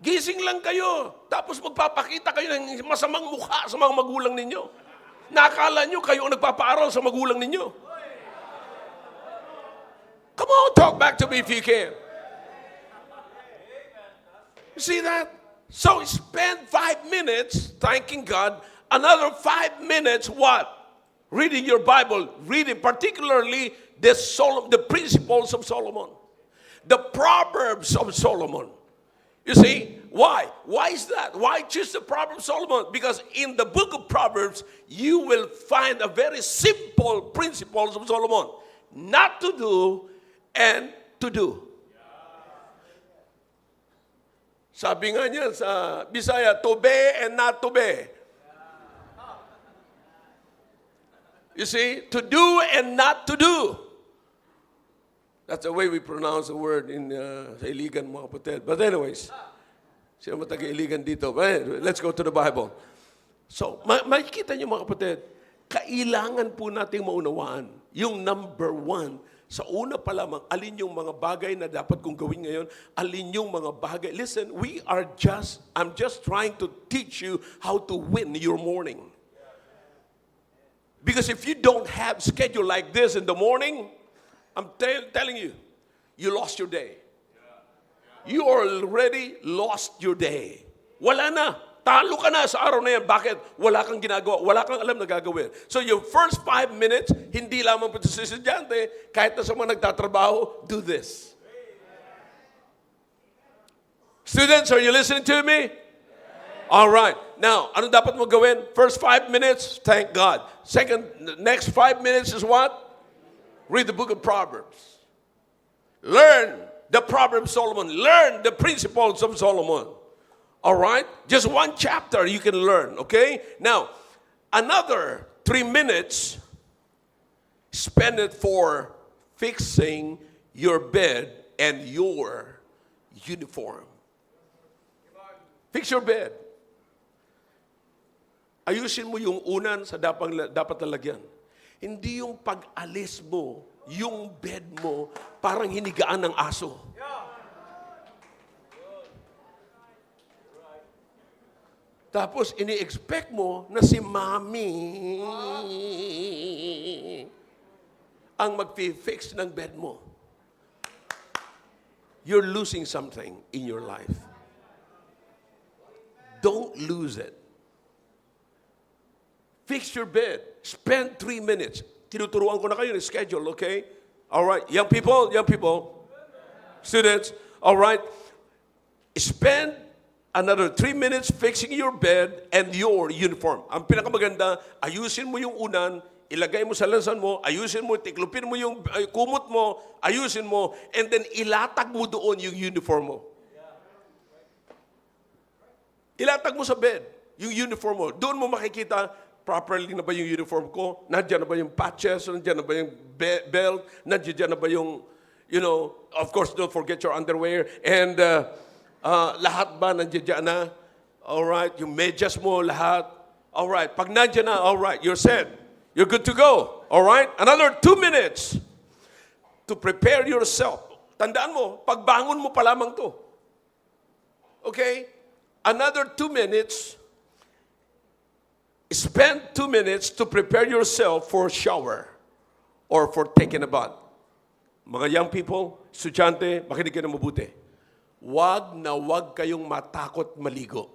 Gising lang kayo. Tapos magpapakita kayo ng masamang mukha sa mga magulang ninyo. Nakala nyo kayo ang nagpapaaral sa magulang ninyo. Come on, talk back to me if you can. You see that? So spend 5 minutes thanking God. Another 5 minutes, what? Reading your Bible. Reading particularly the principles of Solomon. The Proverbs of Solomon. You see, why? Why is that? Why choose the Proverbs of Solomon? Because in the book of Proverbs, you will find a very simple principles of Solomon. Not to do and to do. Sabi nga niya sa Bisaya, to be and not to be. You see, to do and not to do. That's the way we pronounce the word in sa Iligan, mga kapatid. But anyways, sino mo taga-Iligan dito? Let's go to the Bible. So, makikita niyo mga kapatid, kailangan po nating maunawaan yung number one. Sa una pa lamang, alin yung mga bagay na dapat kong gawin ngayon, alin yung mga bagay. Listen, I'm just trying to teach you how to win your morning. Because if you don't have schedule like this in the morning, I'm telling you, you lost your day. You already lost your day. Wala na. Talo ka na sa araw na yan. Bakit? Wala kang ginagawa. Wala kang alam na gagawin. So your first 5 minutes, hindi lamang po sa estudyante, kahit na sa mga nagtatrabaho, do this. Students, are you listening to me? All right. Now, ano dapat mo gawin? First 5 minutes, thank God. Next 5 minutes is what? Read the book of Proverbs. Learn the Proverbs of Solomon. Learn the principles of Solomon. All right? Just one chapter you can learn, okay? Now, another 3 minutes, spend it for fixing your bed and your uniform. Fix your bed. Ayusin mo yung unan sa dapat lalagyan. Hindi yung pag-alis mo, yung bed mo, parang hinigaan ng aso. Tapos, ini-expect mo na si Mami ang mag-fix ng bed mo. You're losing something in your life. Don't lose it. Fix your bed. Spend 3 minutes. Tinuturuan ko na kayo ng schedule, okay? All right. Young people, students, all right. Spend another 3 minutes fixing your bed and your uniform. Ang pinakamaganda, ayusin mo yung unan, ilagay mo sa lansan mo, ayusin mo, tiklupin mo yung kumot mo, ayusin mo, and then ilatag mo doon yung uniform mo. Ilatag mo sa bed yung uniform mo. Doon mo makikita, properly na ba yung uniform ko? Nandiyan na ba yung patches? Nandiyan na ba yung belt? Nandiyan na ba yung, of course, don't forget your underwear. And lahat ba nandiyan na? Alright, yung medyas mo, lahat. Alright, pag nandiyan na, alright, you're set. You're good to go. Alright, another 2 minutes to prepare yourself. Tandaan mo, pagbangon mo pa lamang to. Okay? Another 2 minutes. Spend 2 minutes to prepare yourself for a shower or for taking a bath. Mga young people, estudyante, makinig kayo na mabuti. Wag kayong matakot maligo.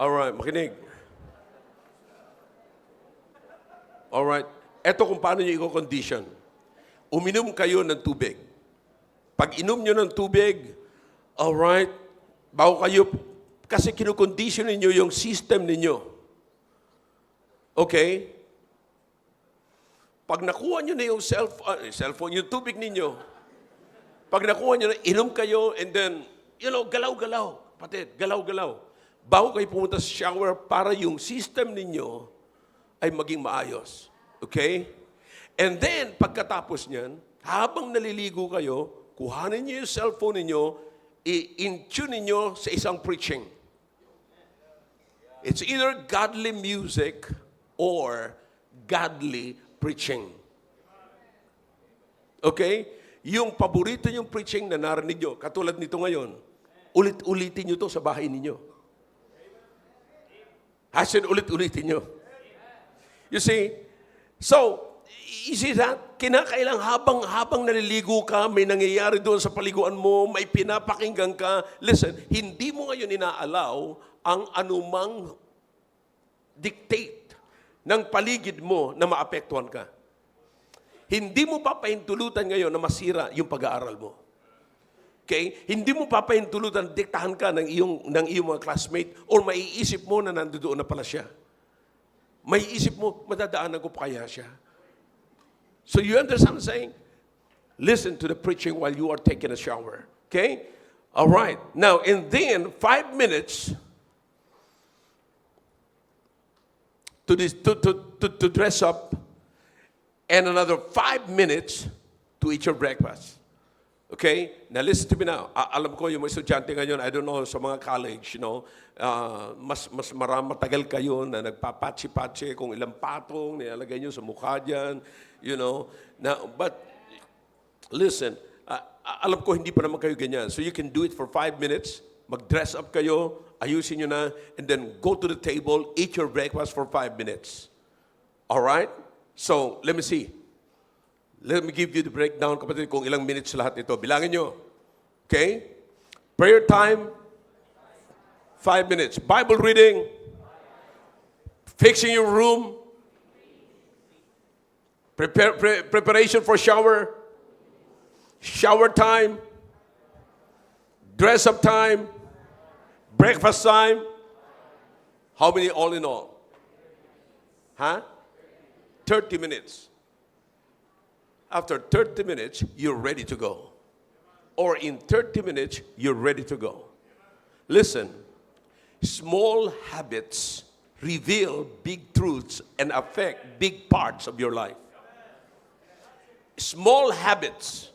Alright, makinig. Alright, eto kung paano nyo i-condition. Uminom kayo ng tubig. Pag inom nyo ng tubig, alright, bago kayo, kasi kinukondisyon ninyo yung system ninyo. Okay? Pag nakuha nyo na yung cellphone, yung tubig ninyo, pag nakuha nyo na, inom kayo, and then, galaw-galaw. Patid, galaw-galaw. Bago kayo pumunta sa shower para yung system ninyo ay maging maayos. Okay? And then, pagkatapos niyan, habang naliligo kayo, kuhanin niyo yung cellphone ninyo, i-in-tune ninyo sa isang preaching. It's either godly music or godly preaching. Okay? Yung paborito niyong preaching na narinig nyo, katulad nito ngayon, ulit-ulitin nyo to sa bahay ninyo. I said, ulit-ulitin nyo. You see? So, you see that? Kinakailang habang naliligo ka, may nangyayari doon sa paliguan mo, may pinapakinggan ka. Listen, hindi mo ngayon inaalaw ang anumang dictate ng paligid mo na maapektuhan ka. Hindi mo papahintulutan ngayon na masira yung pag-aaral mo. Okay? Hindi mo papahintulutan, diktahan ka ng iyong mga classmate or maiisip mo na nandoon na pala siya. Maiisip mo, madadaanan ko pa kaya siya. So you understand what I'm saying? Listen to the preaching while you are taking a shower. Okay? All right. Now, and then 5 minutes to dress up, and another 5 minutes to eat your breakfast. Okay? Now listen to me now. Alam ko yung mga estudyante ngayon, I don't know, sa mga college, mas matagal kayo na nagpapatsi-patsi kung ilang patong nilalagay nyo sa mukha dyan, Now, but listen, alam ko hindi pa naman kayo ganyan. So you can do it for 5 minutes, mag-dress up kayo, ayusin nyo na, and then go to the table, eat your breakfast for 5 minutes. All right? So, let me see. Let me give you the breakdown, kapatid, kung ilang minutes lahat ito. Bilangin nyo. Okay? Prayer time, 5 minutes. Bible reading, fixing your room, preparation for shower time, dress up time, breakfast time. How many all in all? 30 minutes. After 30 minutes, you're ready to go. Or in 30 minutes, you're ready to go. Listen, small habits reveal big truths and affect big parts of your life. Small habits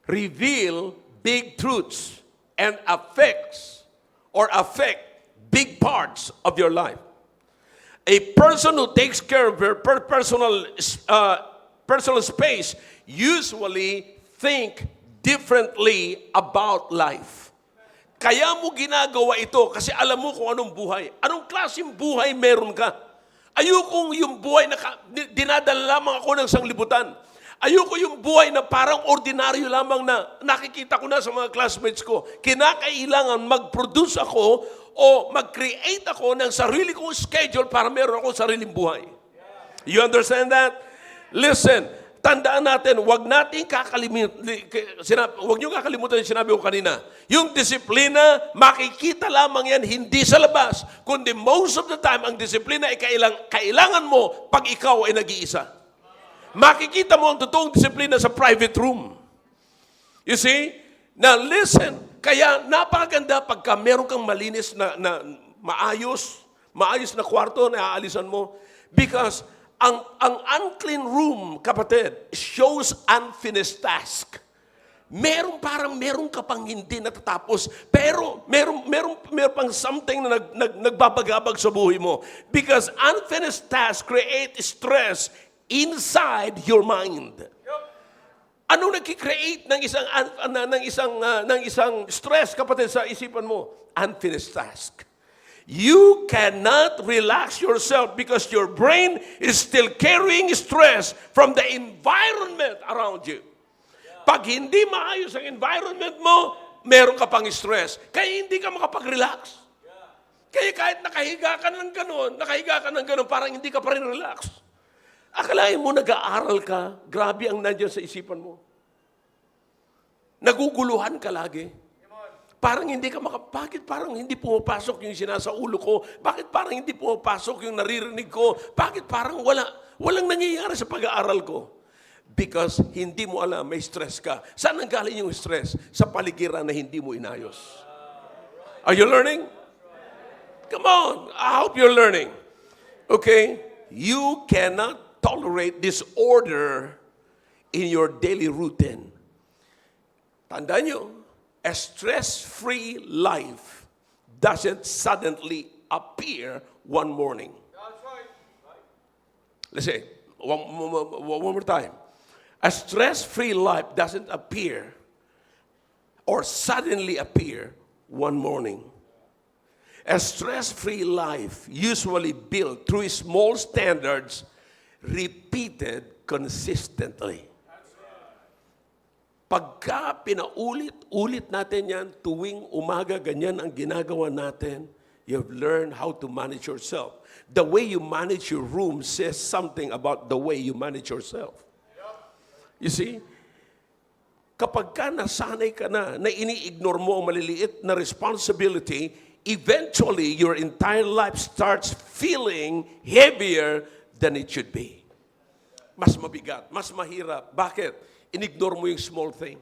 reveal big truths and affect big parts of your life. A person who takes care of their personal space usually think differently about life. Kaya mo ginagawa ito kasi alam mo kung anong buhay. Anong klaseng buhay meron ka? Ayokong yung buhay na dinadala lamang ako ng sanglibutan. Ayoko yung buhay na parang ordinaryo lamang na nakikita ko na sa mga classmates ko. Kinakailangan mag-produce ako o mag-create ako ng sarili kong schedule para meron akong sariling buhay. You understand that? Listen, tandaan natin, huwag niyo kakalimutan yung sinabi ko kanina. Yung disiplina, makikita lamang yan hindi sa labas, kundi most of the time, ang disiplina ay kailangan mo pag ikaw ay nag-iisa. Makikita mo ang totoong disiplina sa private room. You see? Now listen, kaya napakaganda pagka meron kang malinis na maayos na kwarto na aalisan mo. Because ang unclean room, kapatid, shows unfinished task. Meron ka pang hindi natatapos, pero meron pang something na nagbabagabag sa buhay mo. Because unfinished tasks create stress inside your mind. Ano nagki-create ng isang stress, kapatid, sa isipan mo? Unfinished task. You cannot relax yourself because your brain is still carrying stress from the environment around you. Pag hindi maayos ang environment mo, meron ka pang stress. Kaya hindi ka makapag-relax. Kaya kahit nakahiga ka ng gano'n, parang hindi ka pa rin relax. Akalain mo nag-aaral ka, grabe ang nandiyan sa isipan mo. Naguguluhan ka lagi. Parang hindi ka bakit parang hindi pumapasok yung sinasaulo ko? Bakit parang hindi pumapasok yung naririnig ko? Bakit parang walang nangyayari sa pag-aaral ko? Because hindi mo alam, may stress ka. Saan nanggaling yung stress? Sa paligiran na hindi mo inayos. Are you learning? Come on, I hope you're learning. Okay? You cannot tolerate disorder in your daily routine. Tandaan nyo, a stress-free life doesn't suddenly appear one morning. That's right. Let's say, one more time. A stress-free life doesn't appear or suddenly appear one morning. A stress-free life usually built through small standards repeated consistently. Pagka pinaulit-ulit natin yan, tuwing umaga, ganyan ang ginagawa natin, you've learned how to manage yourself. The way you manage your room says something about the way you manage yourself. You see? Kapag ka nasanay ka na ini-ignore mo ang maliliit na responsibility, eventually your entire life starts feeling heavier than it should be. Mas mabigat, mas mahirap. Bakit? Inignore mo yung small thing.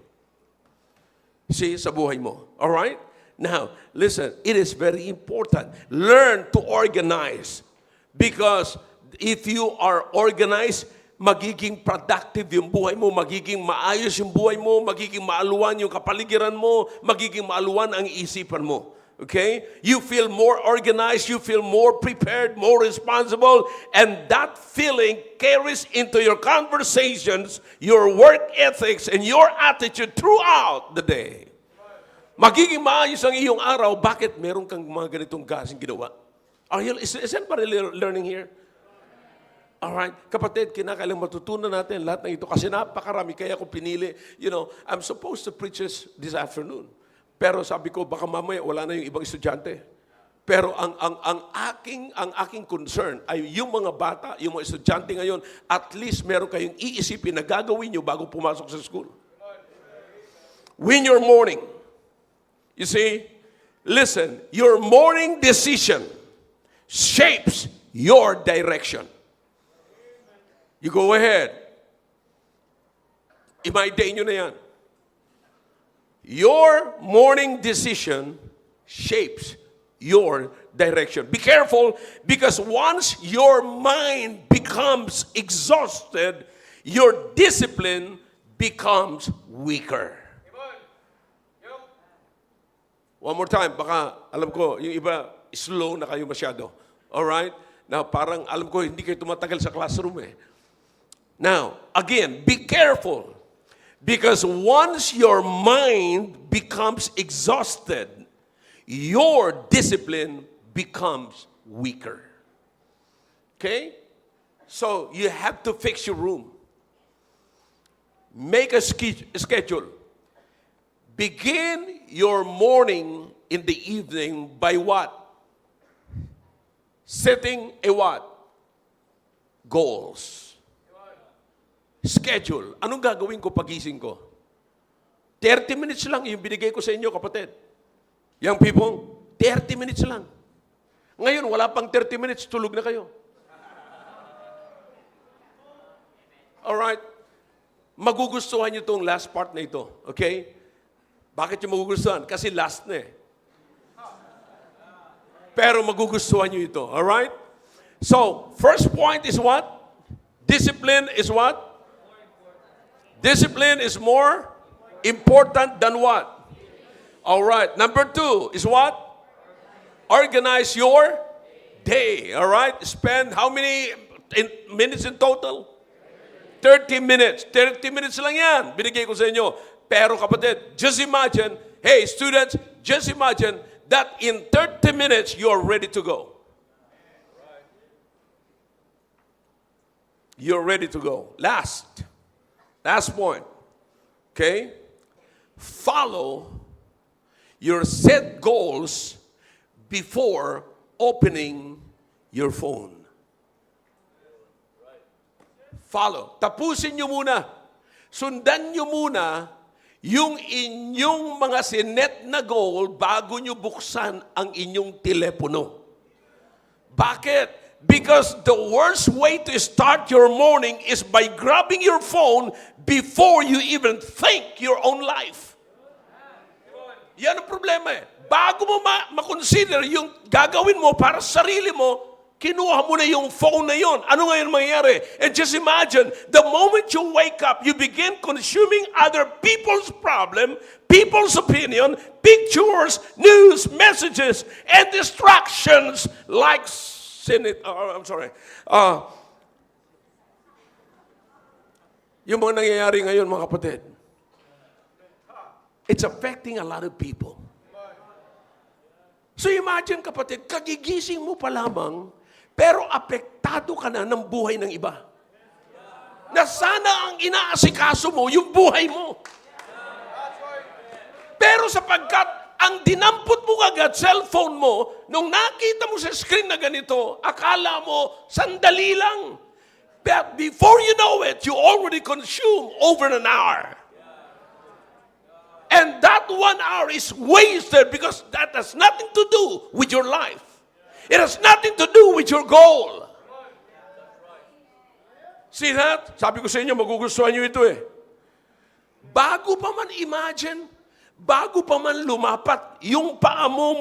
See, sa buhay mo. All right? Now, listen, it is very important. Learn to organize. Because if you are organized, magiging productive yung buhay mo, magiging maayos yung buhay mo, magiging maaluwan yung kapaligiran mo, magiging maaluwan ang isipan mo. Okay? You feel more organized, you feel more prepared, more responsible, and that feeling carries into your conversations, your work ethics, and your attitude throughout the day. Magiging maayos ang iyong araw, bakit meron kang mga ganitong gasing ginawa? Is anybody learning here? Alright, kapatid, kinakailang matutunan natin lahat ng ito kasi napakarami, kaya ako pinili. You know, I'm supposed to preach this afternoon. Pero sabi ko, baka mamaya wala na yung ibang estudyante. Pero ang aking concern ay yung mga bata, yung mga estudyante ngayon, at least meron kayong iisipin na gagawin nyo bago pumasok sa school. Win your morning. You see, listen, your morning decision shapes your direction. You go ahead. I-day nyo na yan. Your morning decision shapes your direction. Be careful because once your mind becomes exhausted, your discipline becomes weaker. One more time, baka alam ko, yung iba, slow na kayo masyado. Alright? Now, parang alam ko, hindi kayo tumatagal sa classroom eh. Now, again, be careful. Because once your mind becomes exhausted, your discipline becomes weaker. Okay? So, you have to fix your room. Make a schedule. Begin your morning in the evening by what? Setting a what? Goals. Schedule. Anong gagawin ko pagising ko? 30 minutes lang yung binigay ko sa inyo, kapatid. Young people, 30 minutes lang. Ngayon, wala pang 30 minutes, tulog na kayo. Alright? Magugustuhan nyo itong last part na ito. Okay? Bakit yung magugustuhan? Kasi last na eh. Pero magugustuhan nyo ito. Alright? So, first point is what? Discipline is what? Discipline is more important than what? All right. Number 2 is what? Organize your day. All right. Spend how many minutes in total? 30 minutes. 30 minutes lang yan. Binigay ko sa inyo. Pero kapatid, just imagine, hey students, just imagine that in 30 minutes, you are ready to go. You're ready to go. Last point. Okay? Follow your set goals before opening your phone. Follow. Tapusin nyo muna. Sundan nyo muna yung inyong mga sinet na goal bago nyo buksan ang inyong telepono. Bakit? Because the worst way to start your morning is by grabbing your phone before you even think your own life. Yan ang problema eh. Bago mo ma-consider yung gagawin mo para sa sarili mo, kinuha mo na yung phone na yun. Ano ngayon mangyayari? And just imagine, the moment you wake up, you begin consuming other people's problem, people's opinion, pictures, news, messages, and distractions like yung mga nangyayari ngayon, mga kapatid, it's affecting a lot of people. So imagine kapatid, kagigising mo pa lamang, pero apektado ka na ng buhay ng iba. Na sana ang inaasikaso mo, yung buhay mo. Pero sapagkat ang dinampot mo agad, cellphone mo, nung nakita mo sa screen na ganito, akala mo, sandali lang. But before you know it, you already consume over an hour. And that 1 hour is wasted because that has nothing to do with your life. It has nothing to do with your goal. See that? Sabi ko sa inyo, magugustuhan nyo ito eh. Bago pa man imagine, bago pa man lumapat, yung paa mo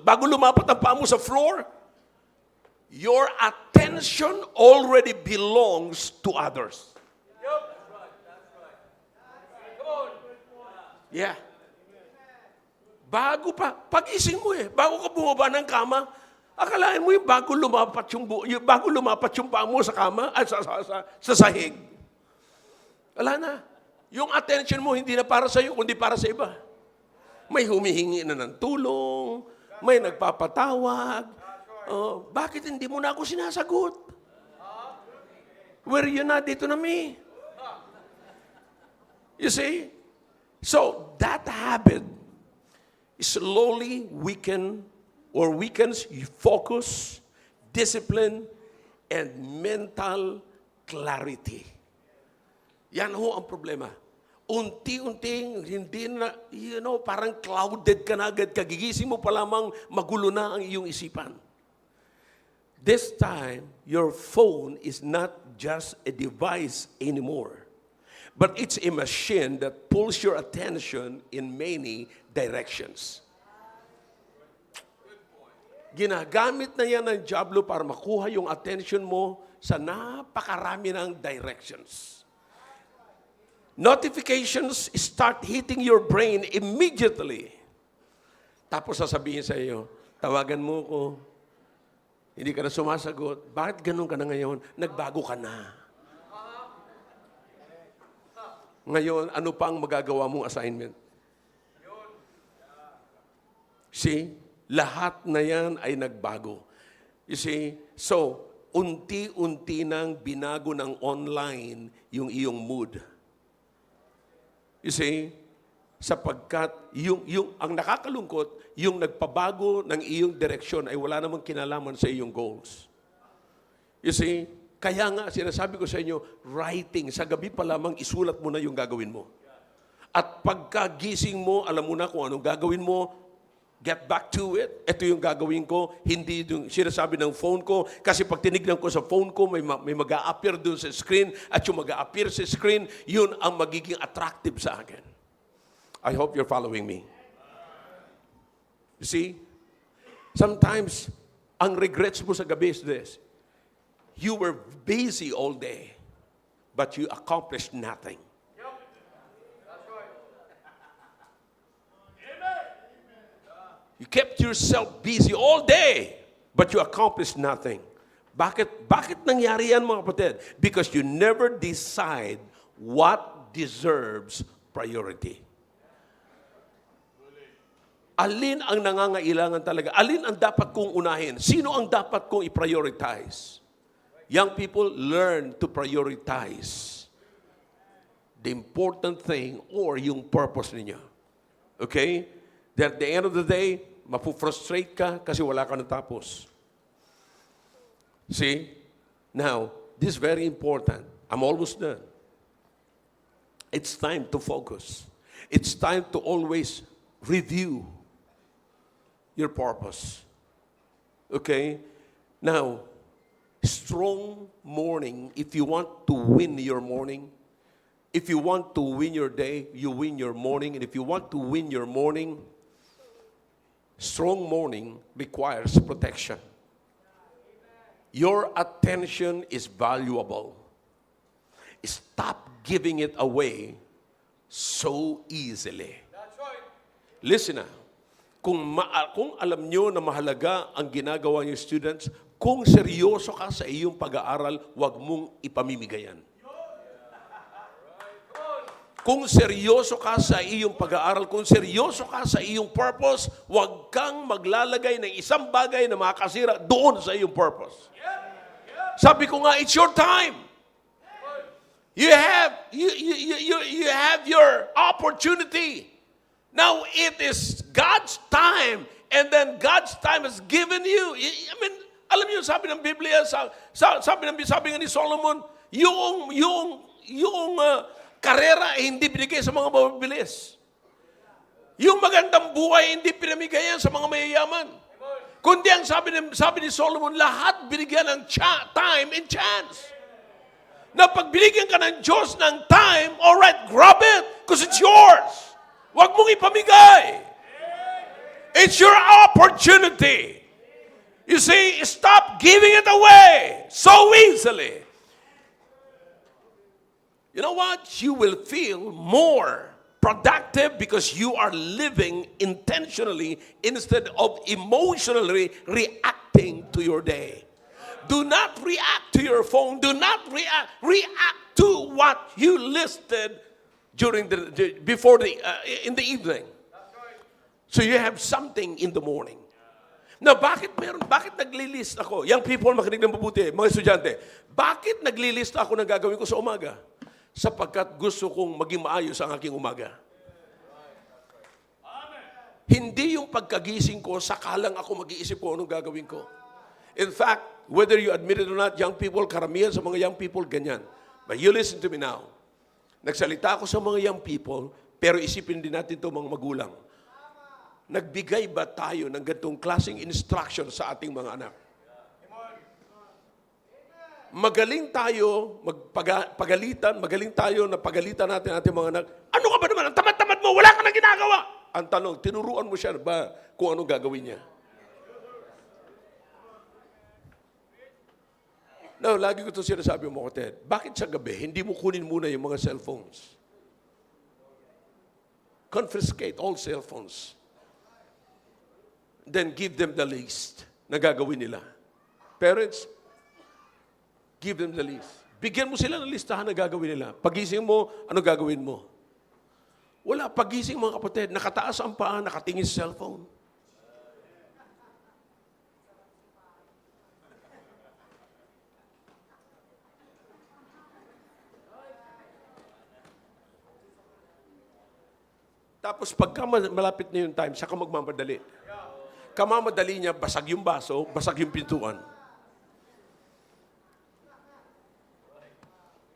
bago lumapat ang paa mo sa floor, your attention already belongs to others. Yeah. Bago pa, pagising mo bago ka bumaba ng kama, akalain mo yung bago lumapat yung paa mo sa kama, at sa sahig. Wala na. Yung attention mo hindi na para sa iyo, kundi para sa iba. May humihingi na ng tulong, may nagpapatawag. Bakit hindi mo na ako sinasagot? Were you not dito na me? You see? So, that habit slowly weakens your focus, discipline, and mental clarity. Yan ho ang problema. Unti-unting, hindi na, parang clouded ka na agad. Kagigising mo pa lamang, magulo na ang iyong isipan. This time, your phone is not just a device anymore. But it's a machine that pulls your attention in many directions. Ginagamit na yan ng dyablo para makuha yung attention mo sa napakarami ng directions. Notifications start hitting your brain immediately. Tapos sasabihin sa iyo, tawagan mo ko, hindi ka na sumasagot. Bakit ganun ka na ngayon? Nagbago ka na. Ngayon, ano pa ang magagawa mong assignment? See, lahat na yan ay nagbago. You see, so, unti-unti nang binago ng online yung iyong mood. You see, sapagkat ang nakakalungkot, yung nagpabago ng iyong direksyon ay wala namang kinalaman sa iyong goals. You see, kaya nga, sinasabi ko sa inyo, writing, sa gabi pa lamang, isulat mo na yung gagawin mo. At pagkagising mo, alam mo na kung anong gagawin mo, get back to it. Ito yung gagawin ko, hindi yung sinasabi ng phone ko, kasi pag tinignan ko sa phone ko, may mag-a-appear doon sa screen, at yung mag-a-appear sa screen, yun ang magiging attractive sa akin. I hope you're following me. You see, sometimes, ang regrets mo sa gabi is this. You were busy all day, but you accomplished nothing. You kept yourself busy all day, but you accomplished nothing. Bakit nangyari yan, mga kapatid? Because you never decide what deserves priority. Alin ang nangangailangan talaga? Alin ang dapat kong unahin? Sino ang dapat kong i-prioritize? Young people, learn to prioritize the important thing or yung purpose ninyo. Okay? That at the end of the day, mapu-frustrate ka kasi wala ka natapos. See? Now, this is very important. I'm almost done. It's time to focus. It's time to always review your purpose. Okay? Now, strong morning, if you want to win your morning, if you want to win your day, you win your morning. And if you want to win your morning, strong morning requires protection. Your attention is valuable. Stop giving it away so easily. That's right. Listen na, kung alam nyo na mahalaga ang ginagawa niyo students, kung seryoso ka sa iyong pag-aaral, huwag mong ipamimigayan. Kung seryoso ka sa iyong pag-aaral, kung seryoso ka sa iyong purpose, huwag kang maglalagay ng isang bagay na makakasira doon sa iyong purpose. Sabi ko nga, it's your time. You have your opportunity. Now it is God's time, and then God's time has given you. I mean, alam niyo, sabi ng Biblia, sabi nga ni Solomon, yung karera ay hindi binigay sa mga mabibilis. Yung magandang buhay hindi pinamigay yan sa mga mayayaman. Kundi ang sabi ni Solomon, lahat binigyan ng time and chance. Na pag binigyan ka ng Diyos ng time, all right, grab it, because it's yours. Huwag mong ipamigay. It's your opportunity. You see, stop giving it away so easily. You know what? You will feel more productive because you are living intentionally instead of emotionally reacting to your day. Do not react to your phone. Do not react. React to what you listed during in the evening. So you have something in the morning. Now, bakit naglilist ako? Young people, makinig ng mabuti. Mga estudyante, bakit naglilist ako ng gagawin ko sa umaga? Sapagkat gusto kong maging maayos ang aking umaga. Hindi yung pagkagising ko, sakalang ako mag-iisip ko anong gagawin ko. In fact, whether you admit it or not, young people, karamihan sa mga young people, ganyan. But you listen to me now. Nagsalita ako sa mga young people, pero isipin din natin ito mga magulang. Nagbigay ba tayo ng ganitong klaseng instruction sa ating mga anak? Magaling tayo magaling tayo na pagalitan natin ating mga anak. Ano ka ba naman? Ang tamad-tamad mo, wala ka na ginagawa. Ang tanong, tinuruan mo siya ba kung anong gagawin niya? Now, lagi ko ito sinasabi mo, Ted, bakit sa gabi, hindi mo kunin muna yung mga cellphones? Confiscate all cellphones. Then give them the list na gagawin nila. Parents, give them the list. Bigyan mo sila ng listahan na gagawin nila. Pagising mo, ano gagawin mo? Wala. Pagising mga kapatid, nakataas ang paa, nakatingin sa cellphone. Tapos pagka malapit na yung time, saka magmamadali. Kamamadali niya, basag yung baso, basag yung pintuan.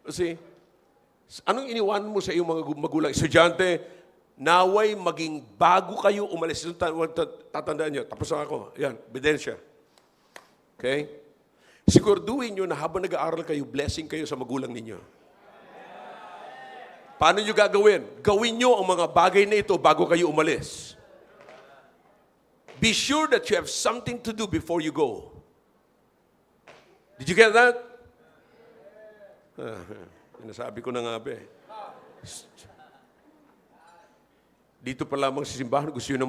Kasi, anong iniwan mo sa iyong mga magulang? Estudyante, naway maging bago kayo umalis. Tatandaan niyo, tapos na ako. Yan, ebidensya. Okay? Siguraduhin niyo na habang nag-aaral kayo, blessing kayo sa magulang ninyo. Paano niyo gagawin? Gawin niyo ang mga bagay na ito bago kayo umalis. Be sure that you have something to do before you go. Did you get that? Nasabi ko na nga ba eh. Dito pa lamang sa simbahan, gusto nyo na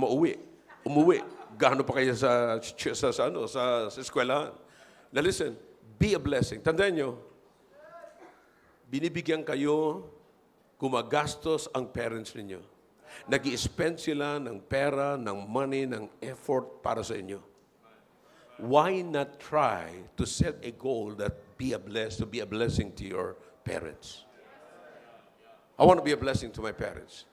umuwi. Gaano pa kayo sa eskwelahan. Now listen, be a blessing. Tandaan nyo, binibigyan kayo, gumagastos ang parents ninyo. Nag-i-spend sila ng pera, ng money, ng effort para sa inyo. Why not try to set a goal that to be a blessing to your parents? I want to be a blessing to my parents.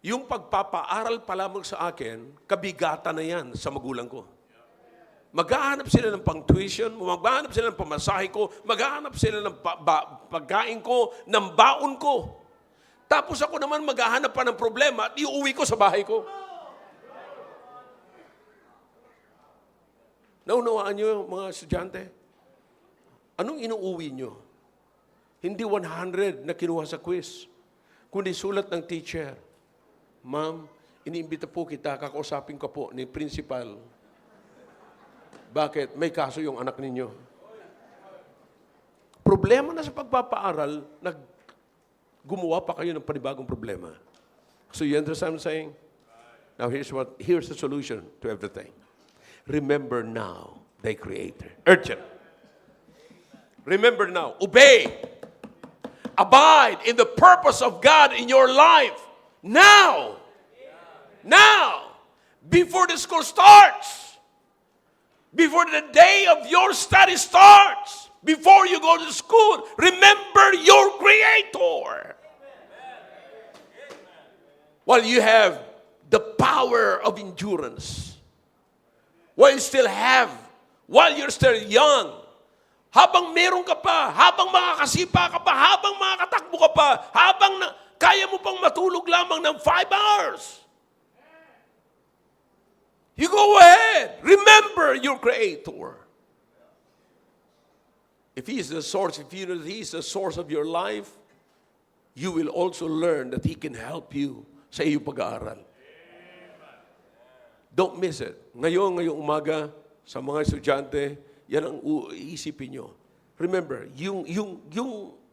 Yung pagpapaaral pa lamang sa akin, kabigatan na yan sa magulang ko. Maghahanap sila ng pang-tuition, maghahanap sila ng pamasahe ko, maghahanap sila ng pagkain ko, ng baon ko. Tapos ako naman maghahanap pa ng problema at iuwi ko sa bahay ko. Naunawaan nyo, mga estudyante? Anong inuuwi nyo? Hindi 100 na kinuha sa quiz, kundi sulat ng teacher. Ma'am, iniimbita po kita, kakausapin ko po ni principal. Bakit? May kaso yung anak ninyo. Problema na sa pagpapaaral, gumawa pa kayo ng panibagong problema. So you understand what I'm saying? Now here's the solution to everything. Remember now thy Creator. Urgent. Remember now. Obey. abide in the purpose of God in your life now. Now, before the school starts, before the day of your study starts, before you go to school, remember your Creator. While you have the power of endurance, while you're still young, habang meron ka pa, habang makakasipa ka pa, habang makakatakbo ka pa, kaya mo pang matulog lamang ng 5 hours. You go ahead. Remember your Creator. If He is the source, if you know that He is the source of your life, you will also learn that He can help you sa iyong pag-aaral. Don't miss it. Ngayong umaga, sa mga estudyante, yan ang iisipin nyo. Remember, yung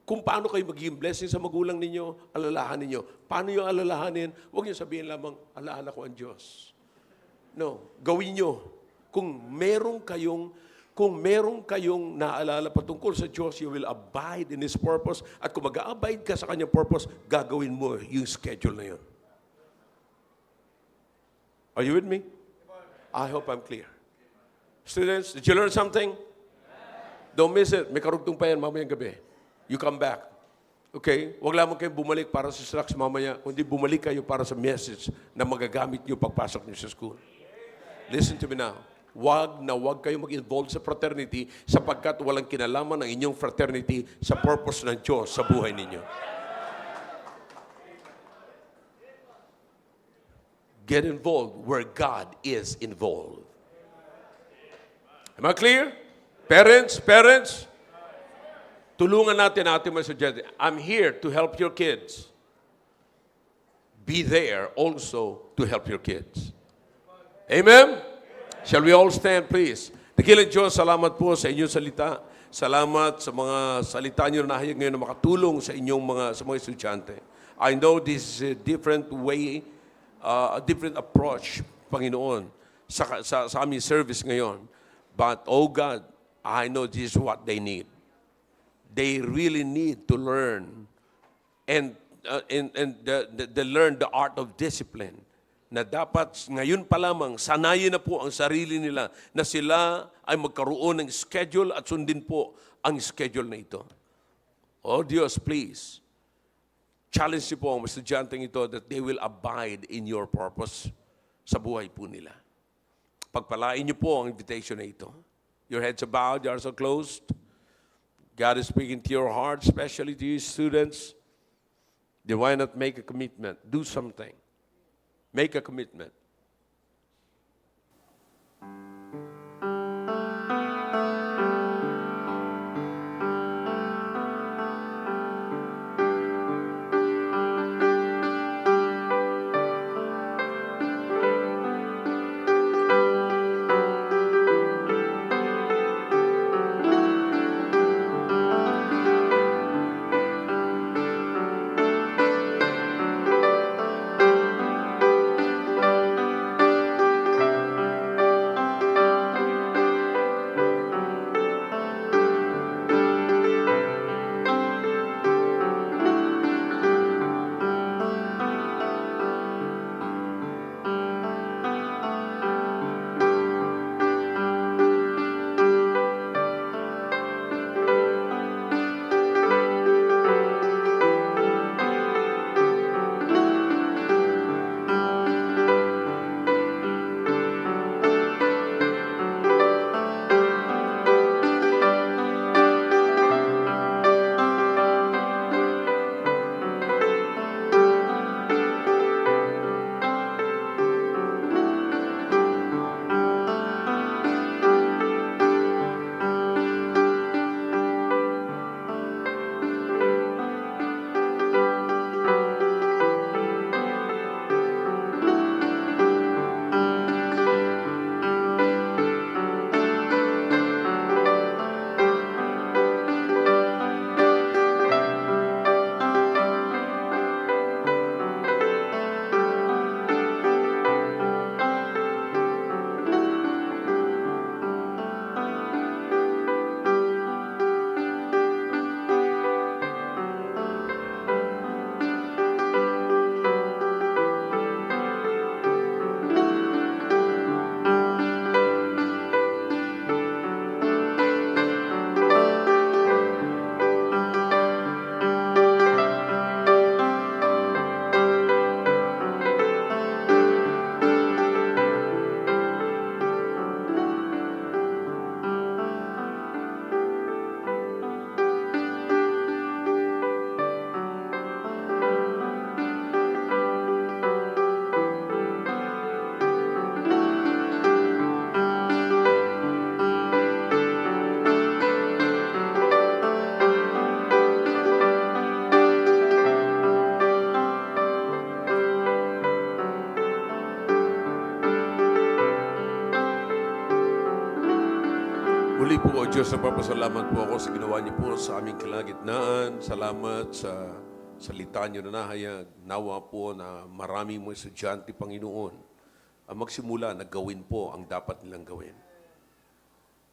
kung paano kayo magiging blessing sa magulang ninyo, alalahanin ninyo. Paano yung alalahanin? Huwag nyo sabihin lamang, alaala ko ang Diyos. No, gawin nyo. Kung meron kayong naalala patungkol sa Diyos, you will abide in His purpose. At kung mag-abide ka sa Kanyang purpose, gagawin mo yung schedule na yun. Are you with me? I hope I'm clear. Students, did you learn something? Don't miss it. May karugtong pa yan mamayang gabi. You come back. Okay? Huwag lamang kayo bumalik para sa slacks mamaya, kundi bumalik kayo para sa message na magagamit nyo pagpasok nyo sa school. Listen to me now. Huwag kayo mag-involve sa fraternity sapagkat walang kinalaman ng inyong fraternity sa purpose ng Diyos sa buhay ninyo. Get involved where God is involved. Am I clear? Parents, tulungan natin ating mga estudyante. I'm here to help your kids. Be there also to help your kids. Amen? Shall we all stand, please? Dakilang Diyos, salamat po sa inyong salita. Salamat sa mga salita niyo na nahayag ngayon na makatulong sa sa mga estudyante. I know this is a different way, a different approach, Panginoon, sa aming service ngayon. But, oh God, I know this is what they need. They really need to learn and learn the art of discipline. Na dapat ngayon pa lamang sanayin na po ang sarili nila na sila ay magkaroon ng schedule at sundin po ang schedule na ito. Oh Diyos, please, challenge niyo po ang estudyanteng ito that they will abide in your purpose sa buhay po nila. Pagpalain niyo po ang invitation na ito. Your heads are bowed, your eyes are closed. God is speaking to your heart, especially to you students. Then why not make a commitment? Do something. Make a commitment. Muli po, O Diyos, nagpapasalamat po ako sa ginawa niyo po sa aming kalagitnaan. Salamat sa salita niyo na nahayag. Nawa po na marami mong estudyante, Panginoon, ang magsimula na gawin po ang dapat nilang gawin.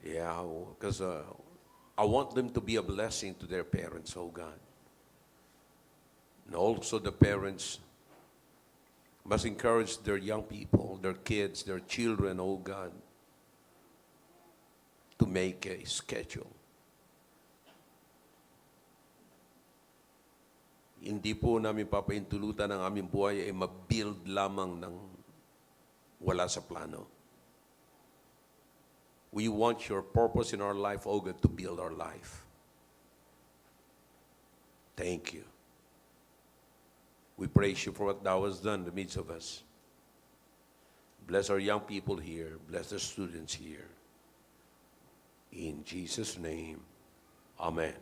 Yeah, because I want them to be a blessing to their parents, oh God. And also the parents must encourage their young people, their kids, their children, oh God, to make a schedule. Hindi po namin papaintulutan ang aming buhay ay mabuild lamang ng wala sa plano. We want your purpose in our life, oh God, to build our life. Thank you. We praise you for what thou hast done in the midst of us. Bless our young people here. Bless the students here. In Jesus' name, amen.